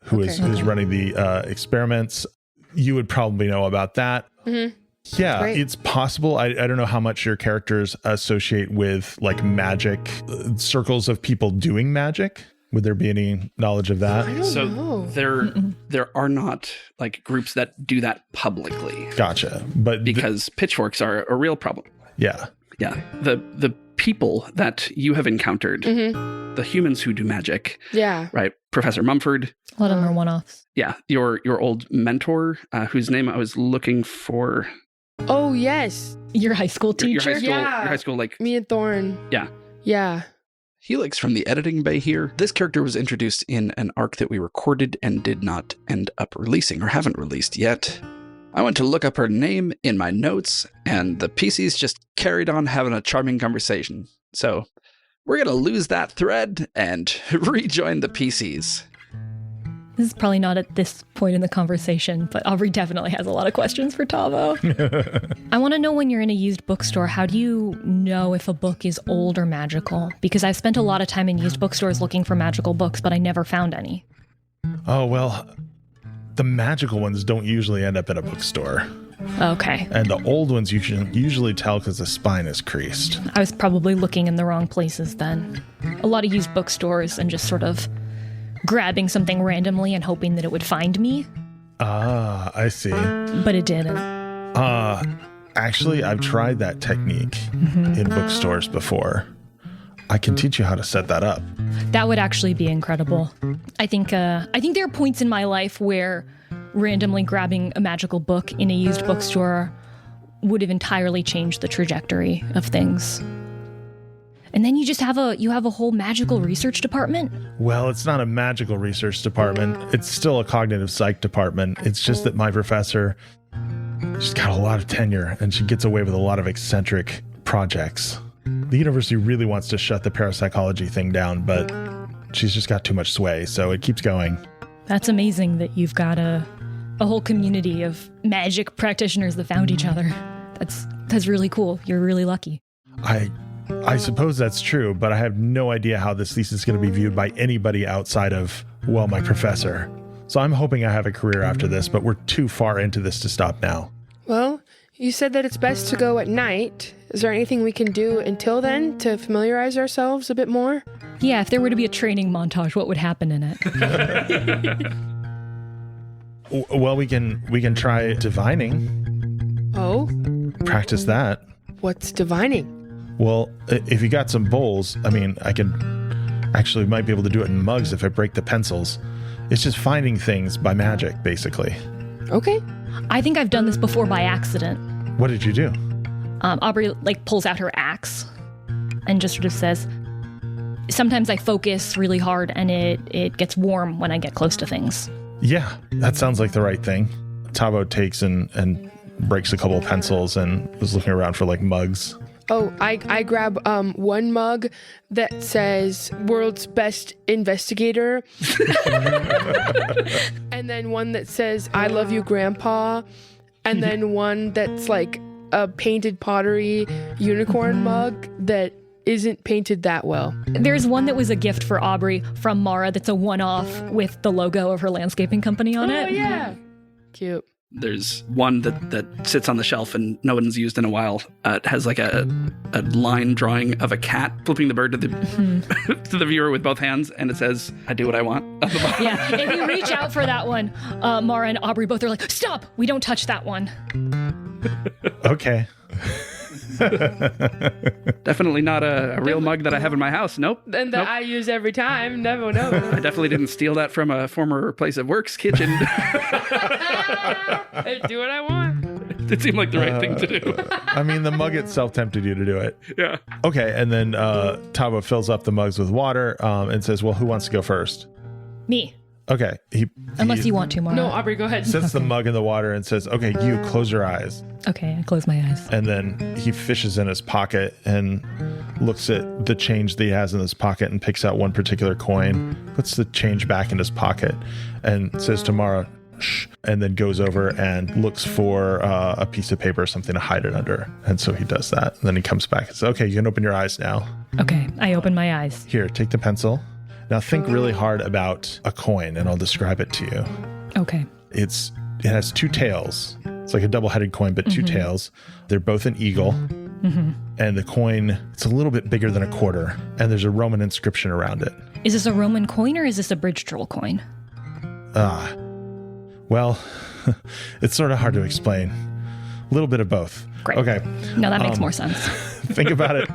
who is running the experiments. You would probably know about that. Yeah, it's possible. I don't know how much your characters associate with like magic, circles of people doing magic. Would there be any knowledge of that? I don't know. There are not like groups that do that publicly. Gotcha. But because pitchforks are a real problem. Yeah. Yeah. The people that you have encountered, the humans who do magic. Yeah. Right. Professor Mumford. A lot of them are one-offs. Yeah. Your old mentor, whose name I was looking for. Oh, yes. Your high school teacher? Your high school, like... Me and Thorn. Yeah. Yeah. Helix from the editing bay here. This character was introduced in an arc that we recorded and did not end up releasing, or haven't released yet. I went to look up her name in my notes, and the PCs just carried on having a charming conversation. So we're going to lose that thread and rejoin the PCs. This is probably not at this point in the conversation, but Aubrey definitely has a lot of questions for Tavo. I want to know, when you're in a used bookstore, how do you know if a book is old or magical? Because I've spent a lot of time in used bookstores looking for magical books, but I never found any. Oh, well, the magical ones don't usually end up in a bookstore. Okay. And the old ones you can usually tell because the spine is creased. I was probably looking in the wrong places then. A lot of used bookstores and just sort of grabbing something randomly and hoping that it would find me. Ah, I see. But it didn't. Actually, I've tried that technique in bookstores before. I can teach you how to set that up. That would actually be incredible. I think there are points in my life where randomly grabbing a magical book in a used bookstore would have entirely changed the trajectory of things. And then you just have a whole magical research department? Well, it's not a magical research department. It's still a cognitive psych department. It's just that my professor, she's got a lot of tenure and she gets away with a lot of eccentric projects. The university really wants to shut the parapsychology thing down, but she's just got too much sway, so it keeps going. That's amazing that you've got a whole community of magic practitioners that found each other. That's really cool. You're really lucky. I suppose that's true, but I have no idea how this thesis is going to be viewed by anybody outside of, well, my professor. So I'm hoping I have a career after this, but we're too far into this to stop now. Well, you said that it's best to go at night. Is there anything we can do until then to familiarize ourselves a bit more? Yeah, if there were to be a training montage, what would happen in it? Well, we can try divining. Oh? Practice that. What's divining? Well, if you got some bowls, I mean, I can actually might be able to do it in mugs if I break the pencils. It's just finding things by magic, basically. Okay. I think I've done this before by accident. What did you do? Aubrey pulls out her axe and just sort of says, sometimes I focus really hard and it gets warm when I get close to things. Yeah, that sounds like the right thing. Tavo takes and breaks a couple of pencils and was looking around for mugs. Oh, I grab one mug that says "World's Best Investigator," and then one that says "I love you, Grandpa," and then one that's like a painted pottery unicorn mug that isn't painted that well. There's one that was a gift for Aubrey from Mara that's a one-off with the logo of her landscaping company on it. Oh, yeah. Cute. There's one that sits on the shelf and no one's used in a while. It has like a line drawing of a cat flipping the bird to the to the viewer with both hands, and it says, "I do what I want." On the bottom. Yeah, if you reach out for that one, Mara and Aubrey both are like, "Stop! We don't touch that one." Okay. Definitely not a real mug that I have in my house. Nope. And that I use every time. Never know. I definitely didn't steal that from a former place of work's kitchen. I do what I want. It seemed like the right thing to do. I mean, the mug itself tempted you to do it. Yeah. Okay, and then Tavo fills up the mugs with water and says, well, who wants to go first? Me. Okay. Unless you want to, Mara. No, Aubrey, go ahead. Sets the mug in the water and says, okay, you close your eyes. Okay, I close my eyes. And then he fishes in his pocket and looks at the change that he has in his pocket and picks out one particular coin, puts the change back in his pocket, and says to Mara, shh, and then goes over and looks for a piece of paper or something to hide it under. And so he does that. And then he comes back and says, okay, you can open your eyes now. Okay, I open my eyes. Here, take the pencil. Now think really hard about a coin, and I'll describe it to you. Okay. It has two tails. It's like a double-headed coin, but two tails. They're both an eagle. And the coin, it's a little bit bigger than a quarter, and there's a Roman inscription around it. Is this a Roman coin or is this a bridge troll coin? Well, it's sort of hard to explain. A little bit of both. Great. Okay. No, that makes more sense. Think about it.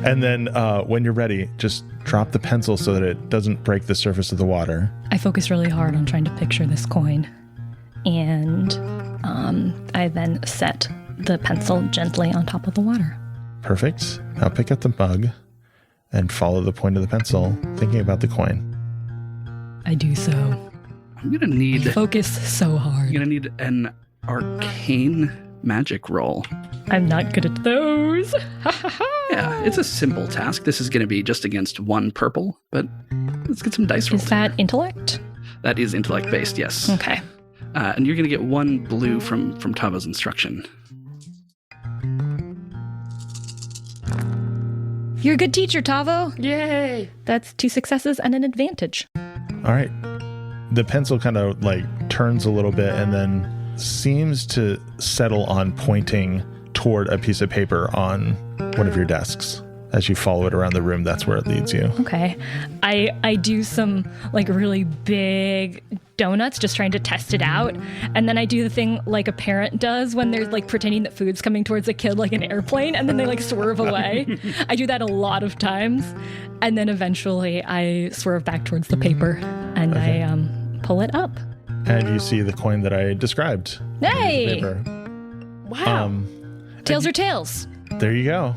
And then when you're ready, just drop the pencil so that it doesn't break the surface of the water. I focus really hard on trying to picture this coin. And I then set the pencil gently on top of the water. Perfect. Now pick up the mug and follow the point of the pencil, thinking about the coin. I do so. I'm going to need... Focus so hard. You're going to need an arcane magic roll. I'm not good at those. Yeah, it's a simple task. This is going to be just against one purple, but let's get some dice rolls. Is that intellect? That is intellect based, yes. Okay. And you're going to get one blue from Tavo's instruction. You're a good teacher, Tavo. Yay. That's 2 successes and an advantage. All right. The pencil kind of like turns a little bit and then seems to settle on pointing toward a piece of paper on one of your desks. As you follow it around the room, that's where it leads you. Okay. I do some like really big donuts, just trying to test it out. And then I do the thing like a parent does when they're like pretending that food's coming towards a kid like an airplane, and then they like swerve away. I do that a lot of times. And then eventually I swerve back towards the paper and Okay. I pull it up. And you see the coin that I described. Hey! Paper. Wow. Tails are tails. There you go.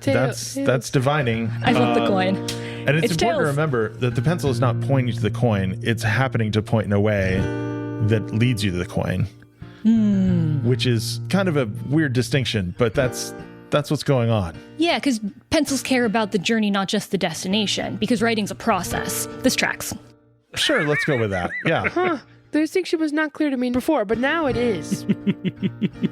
That's divining. I flip the coin. And it's important It's to tails. remember that the pencil is not pointing to the coin. It's happening to point in a way that leads you to the coin, which is kind of a weird distinction, but that's what's going on. Yeah, because pencils care about the journey, not just the destination, because writing's a process. This tracks. Sure, let's go with that. Yeah. Huh. The distinction was not clear to me before, but now it is.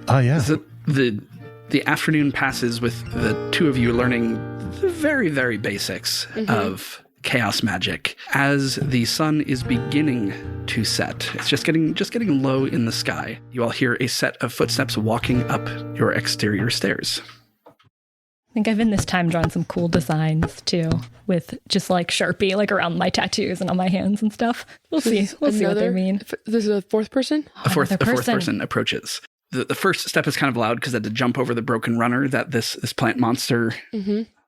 Oh, yeah. So the afternoon passes with the two of you learning the very, very basics of chaos magic. As the sun is beginning to set, it's just getting low in the sky. You all hear a set of footsteps walking up your exterior stairs. I think I've in this time drawn some cool designs too, with just like Sharpie, like around my tattoos and on my hands and stuff. We'll see what they mean. This is a fourth person? A fourth Another person approaches. The first step is kind of loud because they had to jump over the broken runner that this plant monster,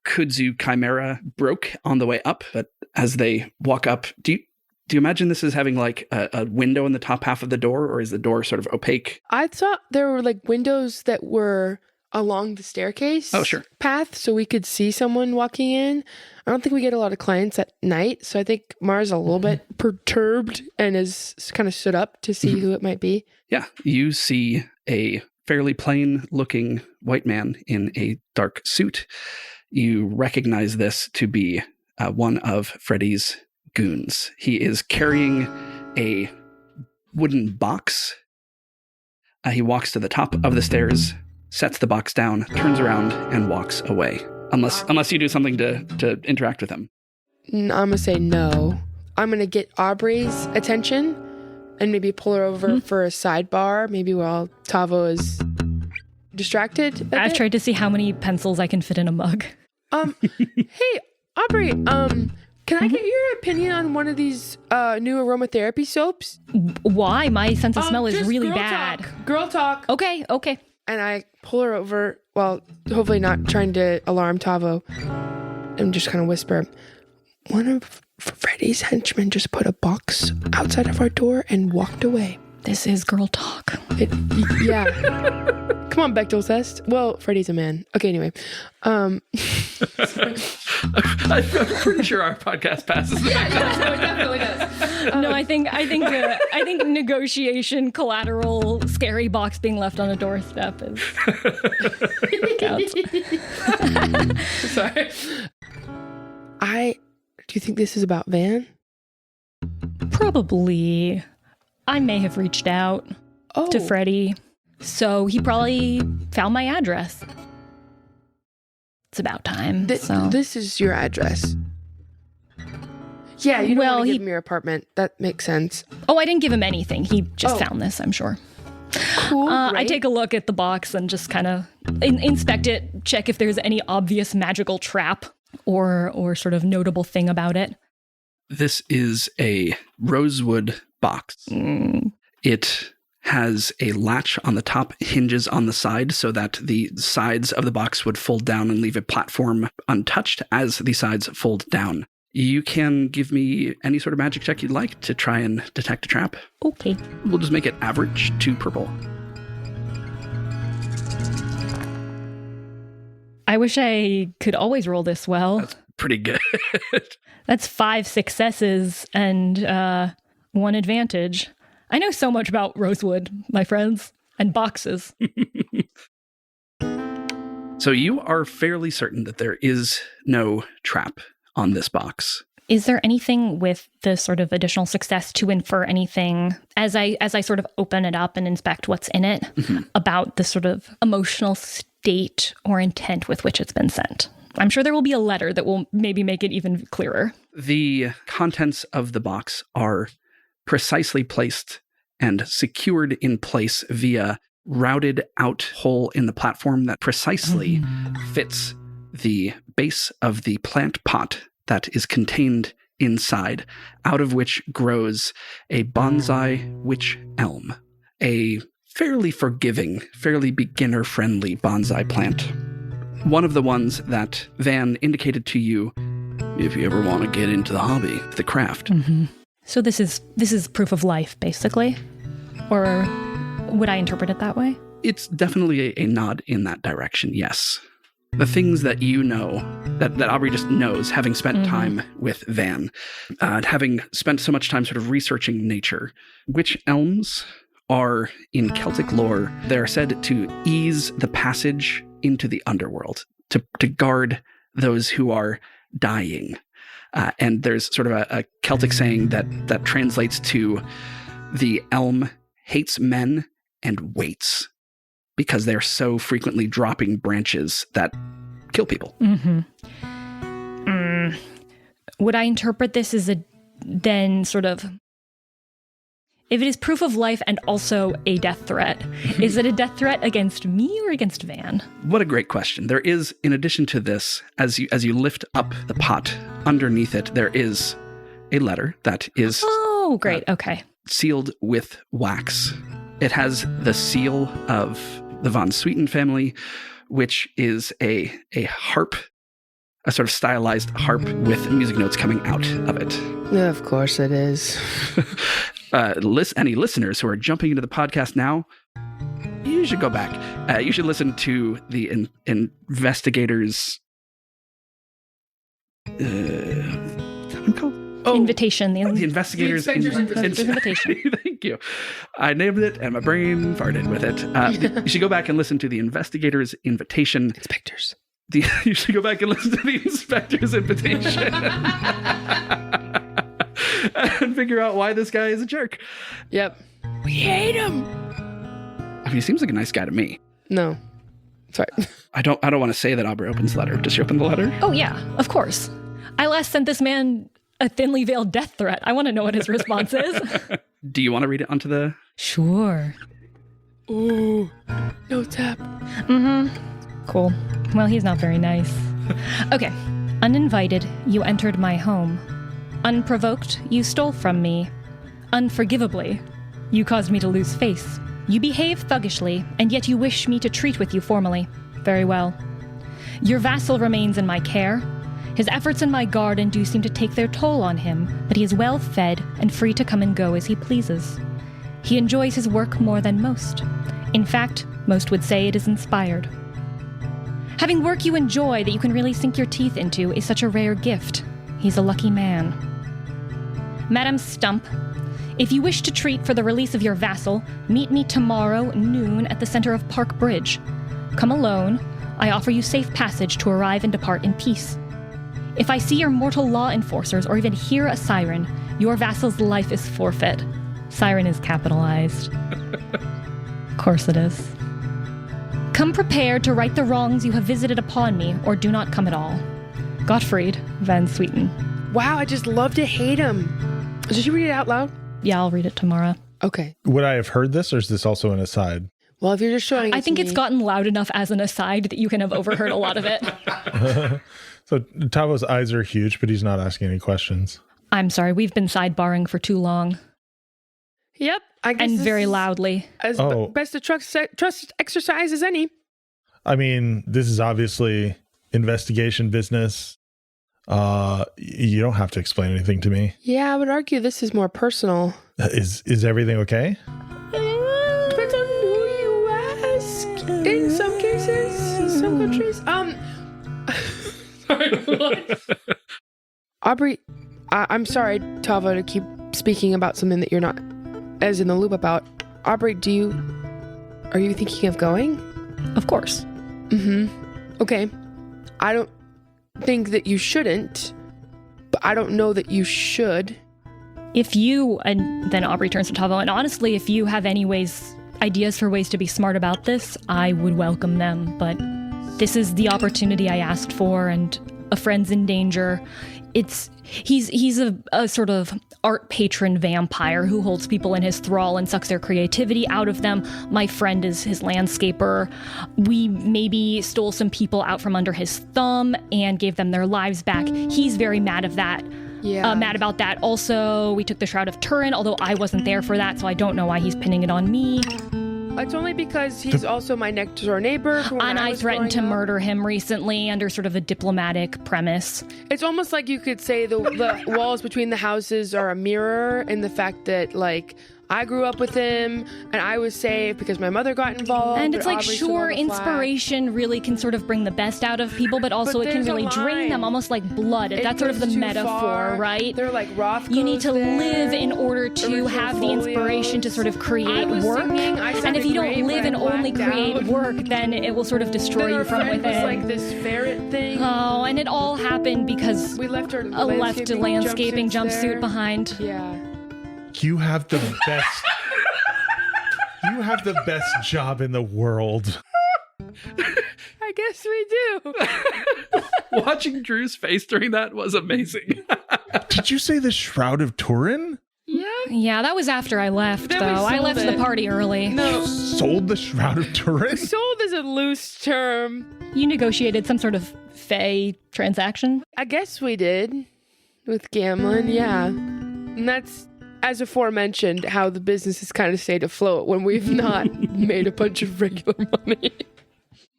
Kudzu Chimera, broke on the way up. But as they walk up, do you imagine this is having like a window in the top half of the door, or is the door sort of opaque? I thought there were like windows that were along the staircase path so we could see someone walking in. I don't think we get a lot of clients at night, so I think Mara's a little bit perturbed and is kind of stood up to see who it might be. Yeah, you see a fairly plain-looking white man in a dark suit. You recognize this to be one of Freddy's goons. He is carrying a wooden box. He walks to the top of the stairs, sets the box down, turns around, and walks away. Unless you do something to interact with him. I'm going to say no. I'm going to get Aubrey's attention and maybe pull her over for a sidebar, maybe while Tavo is distracted. I've tried to see how many pencils I can fit in a mug. Hey, Aubrey, can I get your opinion on one of these new aromatherapy soaps? Why? My sense of smell is really girl bad. Girl talk. Okay. And I pull her over, well, hopefully not trying to alarm Tavo, and just kind of whisper, one of Freddy's henchmen just put a box outside of our door and walked away. This is girl talk. Yeah. Come on, Bechtel's test. Well, Freddy's a man. Okay, anyway. I'm pretty sure our podcast passes the Yeah, no, it definitely does. No, I think negotiation, collateral, scary box being left on a doorstep is counts. Sorry. Do you think this is about Van? Probably. I may have reached out to Freddy, so he probably found my address. It's about time. This is your address. Yeah, you don't want to give him your apartment. That makes sense. Oh, I didn't give him anything. He just found this, I'm sure. Cool. I take a look at the box and just kind of inspect it, check if there's any obvious magical trap or sort of notable thing about it. This is a rosewood box. It has a latch on the top, hinges on the side so that the sides of the box would fold down and leave a platform untouched as the sides fold down. You can give me any sort of magic check you'd like to try and detect a trap. Okay. We'll just make it average to purple. I wish I could always roll this well. That's pretty good. That's 5 successes and 1 advantage. I know so much about rosewood, my friends, and boxes. So you are fairly certain that there is no trap on this box. Is there anything with the sort of additional success to infer anything as I sort of open it up and inspect what's in it about the sort of emotional state or intent with which it's been sent? I'm sure there will be a letter that will maybe make it even clearer. The contents of the box are precisely placed and secured in place via routed out hole in the platform that precisely fits the base of the plant pot that is contained inside, out of which grows a bonsai witch elm, a fairly forgiving, fairly beginner-friendly bonsai plant. One of the ones that Van indicated to you if you ever want to get into the hobby, the craft. So this is proof of life, basically? Or would I interpret it that way? It's definitely a nod in that direction, yes. The things that you know, that Aubrey just knows, having spent time with Van, having spent so much time sort of researching nature. Witch elms are, in Celtic lore, they're said to ease the passage into the underworld, to guard those who are dying. And there's sort of a Celtic saying that translates to the elm hates men and waits because they're so frequently dropping branches that kill people. Would I interpret this as then sort of, if it is proof of life and also a death threat, is it a death threat against me or against Van? What a great question. There is, in addition to this, as you lift up the pot, underneath it, there is a letter that is... Oh, great. Okay. Sealed with wax. It has the seal of the Von Sweeten family, which is a harp, a sort of stylized harp with music notes coming out of it. Yeah, of course it is. Any listeners who are jumping into the podcast now, you should go back. You should listen to the investigators. What's that one called? Invitation. The investigators' invitation. Thank you. I named it, and my brain farted with it. You should go back and listen to the investigators' invitation. Inspectors. You should go back and listen to the inspector's invitation and figure out why this guy is a jerk. Yep. We hate him. I mean, he seems like a nice guy to me. No. Sorry. I don't want to say that Aubrey opens the letter. Does she open the letter? Oh, yeah, of course. I last sent this man a thinly veiled death threat. I want to know what his response is. Do you want to read it onto the... Sure. Ooh. No tap. Mm-hmm. Cool. Well, he's not very nice. Okay. Uninvited, you entered my home. Unprovoked, you stole from me. Unforgivably, you caused me to lose face. You behave thuggishly, and yet you wish me to treat with you formally. Very well. Your vassal remains in my care. His efforts in my garden do seem to take their toll on him, but he is well fed and free to come and go as he pleases. He enjoys his work more than most. In fact, most would say it is inspired. Having work you enjoy that you can really sink your teeth into is such a rare gift. He's a lucky man. Madam Stump, if you wish to treat for the release of your vassal, meet me tomorrow noon at the center of Park Bridge. Come alone. I offer you safe passage to arrive and depart in peace. If I see your mortal law enforcers or even hear a siren, your vassal's life is forfeit. Siren is capitalized. Of course it is. Come prepared to right the wrongs you have visited upon me, or do not come at all. Gottfried Van Sweeten. Wow, I just love to hate him. Did you read it out loud? Yeah, I'll read it tomorrow. Okay. Would I have heard this, or is this also an aside? Well, if you're just showing it I think to it's me- gotten loud enough as an aside that you can have overheard a lot of it. So Tavo's eyes are huge, but he's not asking any questions. I'm sorry, we've been sidebarring for too long. Yep. I guess And this very is loudly. As best a trust exercise as any. I mean, this is obviously investigation business. You don't have to explain anything to me. Yeah, I would argue this is more personal. Is everything okay? Depends on who you ask. In some cases, in some countries. Sorry, what? Aubrey, I'm sorry, Tavo, to keep speaking about something that you're not as in the loop about. Aubrey, are you thinking of going? Of course. Mm-hmm. Okay. I don't think that you shouldn't, but I don't know that you should. If you, and then Aubrey turns to Tavo, and honestly, if you have any ideas for ways to be smart about this, I would welcome them, but this is the opportunity I asked for, and a friend's in danger. He's a sort of art patron vampire who holds people in his thrall and sucks their creativity out of them. My friend is his landscaper. We maybe stole some people out from under his thumb and gave them their lives back. He's very mad of that. Yeah. Mad about that. Also, we took the Shroud of Turin, although I wasn't there for that, so I don't know why he's pinning it on me. It's only because he's also my next door neighbor. And I threatened to murder him recently under sort of a diplomatic premise. It's almost like you could say the walls between the houses are a mirror in the fact that, like, I grew up with him and I was safe because my mother got involved. And it's like, sure, inspiration really can sort of bring the best out of people, but also it can really drain them, almost like blood. That's sort of the metaphor, right? They're like Rothkos. You need to live in order to have the inspiration to sort of create work. And if you don't live and only create work, then it will sort of destroy you from within. Was like this ferret thing. Oh, and it all happened because we left a landscaping jumpsuit behind. Yeah. You have the best. You have the best job in the world. I guess we do. Watching Drew's face during that was amazing. Did you say the Shroud of Turin? Yeah. Yeah, that was after I left, Then though. I left it. the party early. No. Sold the Shroud of Turin? Sold is a loose term. You negotiated some sort of fey transaction? I guess we did. With gambling, yeah. And that's, as aforementioned, how the business has kind of stayed afloat when we've not made a bunch of regular money.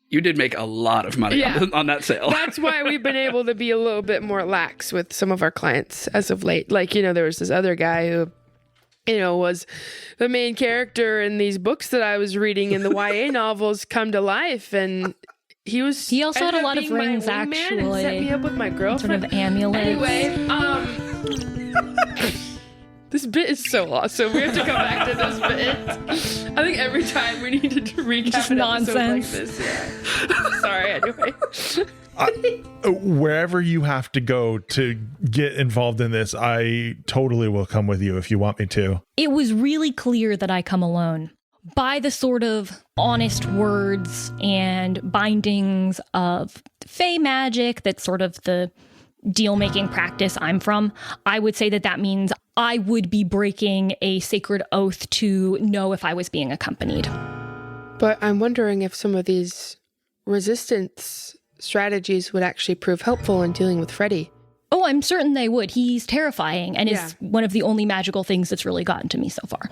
You did make a lot of money on that sale. That's why we've been able to be a little bit more lax with some of our clients as of late. Like, there was this other guy who, was the main character in these books that I was reading in the YA novels come to life. And he also had a lot of rings, actually. And set me up with my girlfriend. Sort of amulets. Anyway, This bit is so awesome. We have to come back to this bit. I think every time we need to recap Just an nonsense. episode like this. Yeah. Sorry, anyway. Wherever you have to go to get involved in this, I totally will come with you if you want me to. It was really clear that I come alone. By the sort of honest words and bindings of fey magic, that's sort of the deal-making practice I'm from, I would say that that means I would be breaking a sacred oath to know if I was being accompanied. But I'm wondering if some of these resistance strategies would actually prove helpful in dealing with Freddy. Oh, I'm certain they would. He's terrifying and is one of the only magical things that's really gotten to me so far.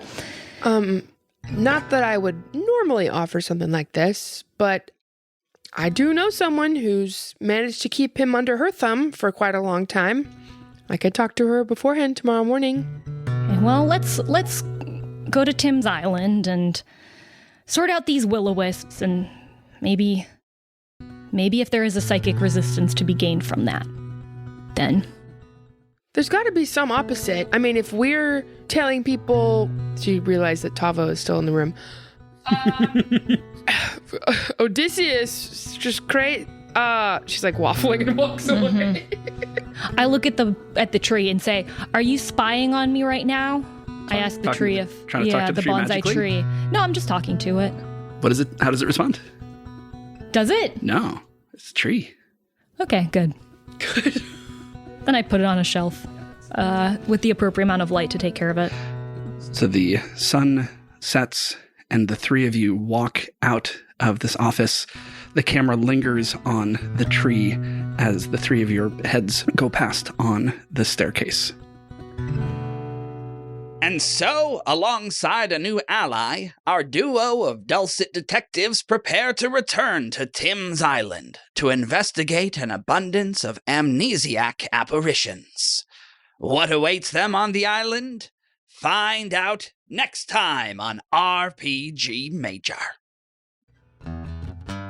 Not that I would normally offer something like this, but I do know someone who's managed to keep him under her thumb for quite a long time. I could talk to her beforehand tomorrow morning. Well, let's go to Timbs Island and sort out these Will-O-Wisps, and maybe if there is a psychic resistance to be gained from that, then... There's got to be some opposite. I mean, if we're telling people... She realized that Tavo is still in the room. Odysseus, just great. She's like waffling and walks away. I look at the tree and say, "Are you spying on me right now?" I ask the tree if trying to talk to the tree bonsai magically? tree. No, I'm just talking to it. What is it? How does it respond? Does it? No, it's a tree. Okay, good. Then I put it on a shelf with the appropriate amount of light to take care of it. So the sun sets and the three of you walk out of this office. The camera lingers on the tree as the three of your heads go past on the staircase. And so, alongside a new ally, our duo of dulcet detectives prepare to return to Timbs Island to investigate an abundance of amnesiac apparitions. What awaits them on the island? Find out next time on RPG Major.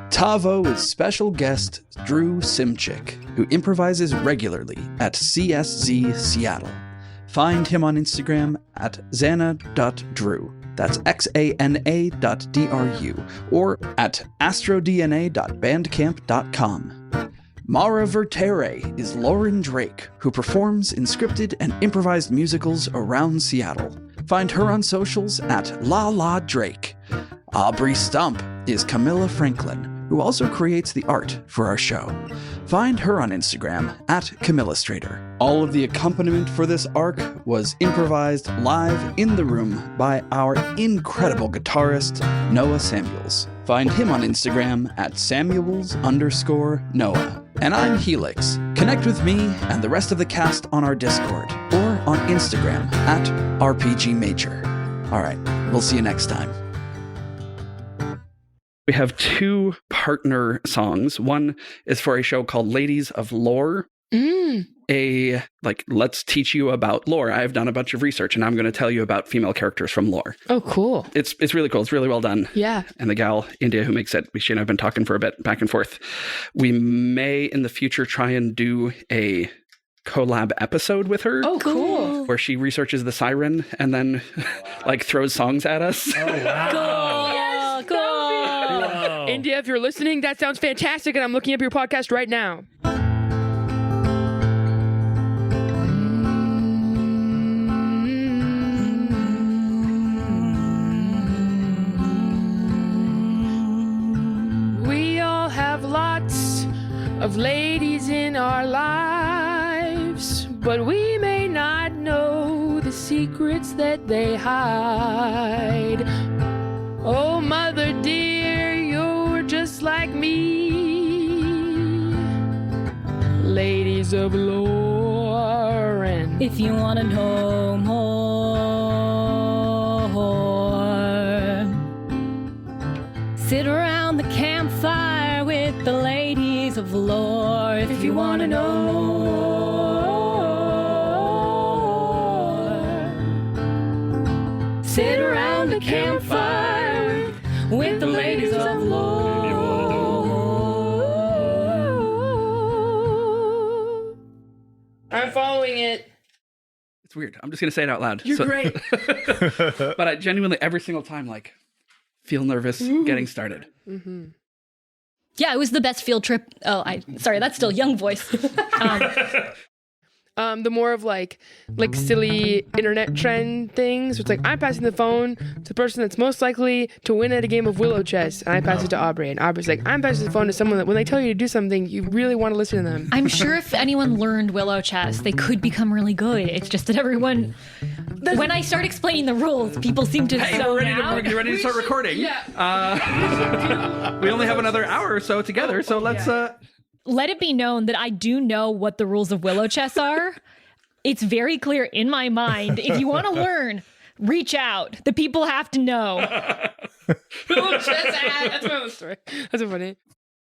Tavo is special guest Drew Simchik, who improvises regularly at CSZ Seattle. Find him on Instagram at xana.drew. That's xana.dru, or at astrodna.bandcamp.com. Mara Vertere is Lauren Drake, who performs in scripted and improvised musicals around Seattle. Find her on socials at La La Drake. Aubrey Stump is Camilla Franklin, who also creates the art for our show. Find her on Instagram at Camillastrator. All of the accompaniment for this arc was improvised live in the room by our incredible guitarist, Noah Samuels. Find him on Instagram at Samuels_Noah. And I'm Helix. Connect with me and the rest of the cast on our Discord or on Instagram at RPG Major. All right, we'll see you next time. We have two partner songs. One is for a show called Ladies of Lore. Let's teach you about lore. I've done a bunch of research and I'm going to tell you about female characters from lore. Oh, cool. It's really cool. It's really well done. Yeah. And the gal, India, who makes it, she and I have been talking for a bit back and forth. We may in the future try and do a collab episode with her. Oh, cool. Where she researches the siren and then throws songs at us. Oh, wow. Cool. Wow. India, if you're listening, that sounds fantastic, and I'm looking up your podcast right now. We all have lots of ladies in our lives, but we may not know the secrets that they hide. Oh, mother dear, you're just like me, ladies of lore. And If you want to know more, sit around the campfire with the ladies of lore. If you want to know more, sit around the campfire with the ladies of lore. I'm following it. It's weird. I'm just going to say it out loud. You're great. But I genuinely, every single time, like, feel nervous getting started. Mm-hmm. Yeah, it was the best field trip. Sorry, that's still young voice. The more of like silly internet trend things. It's like, I'm passing the phone to the person that's most likely to win at a game of Willow chess, and I pass it to Aubrey. And Aubrey's like, I'm passing the phone to someone that when they tell you to do something, you really want to listen to them. I'm sure if anyone learned Willow chess, they could become really good. It's just that everyone, when I start explaining the rules, people seem to zone out. We're ready to start recording. Yeah. We only have another hour or so together, so let's... Let it be known that I do know what the rules of Willow chess are. It's very clear in my mind. If you want to learn, reach out. The people have to know. Willow chess ad. That's my own story. That's so funny.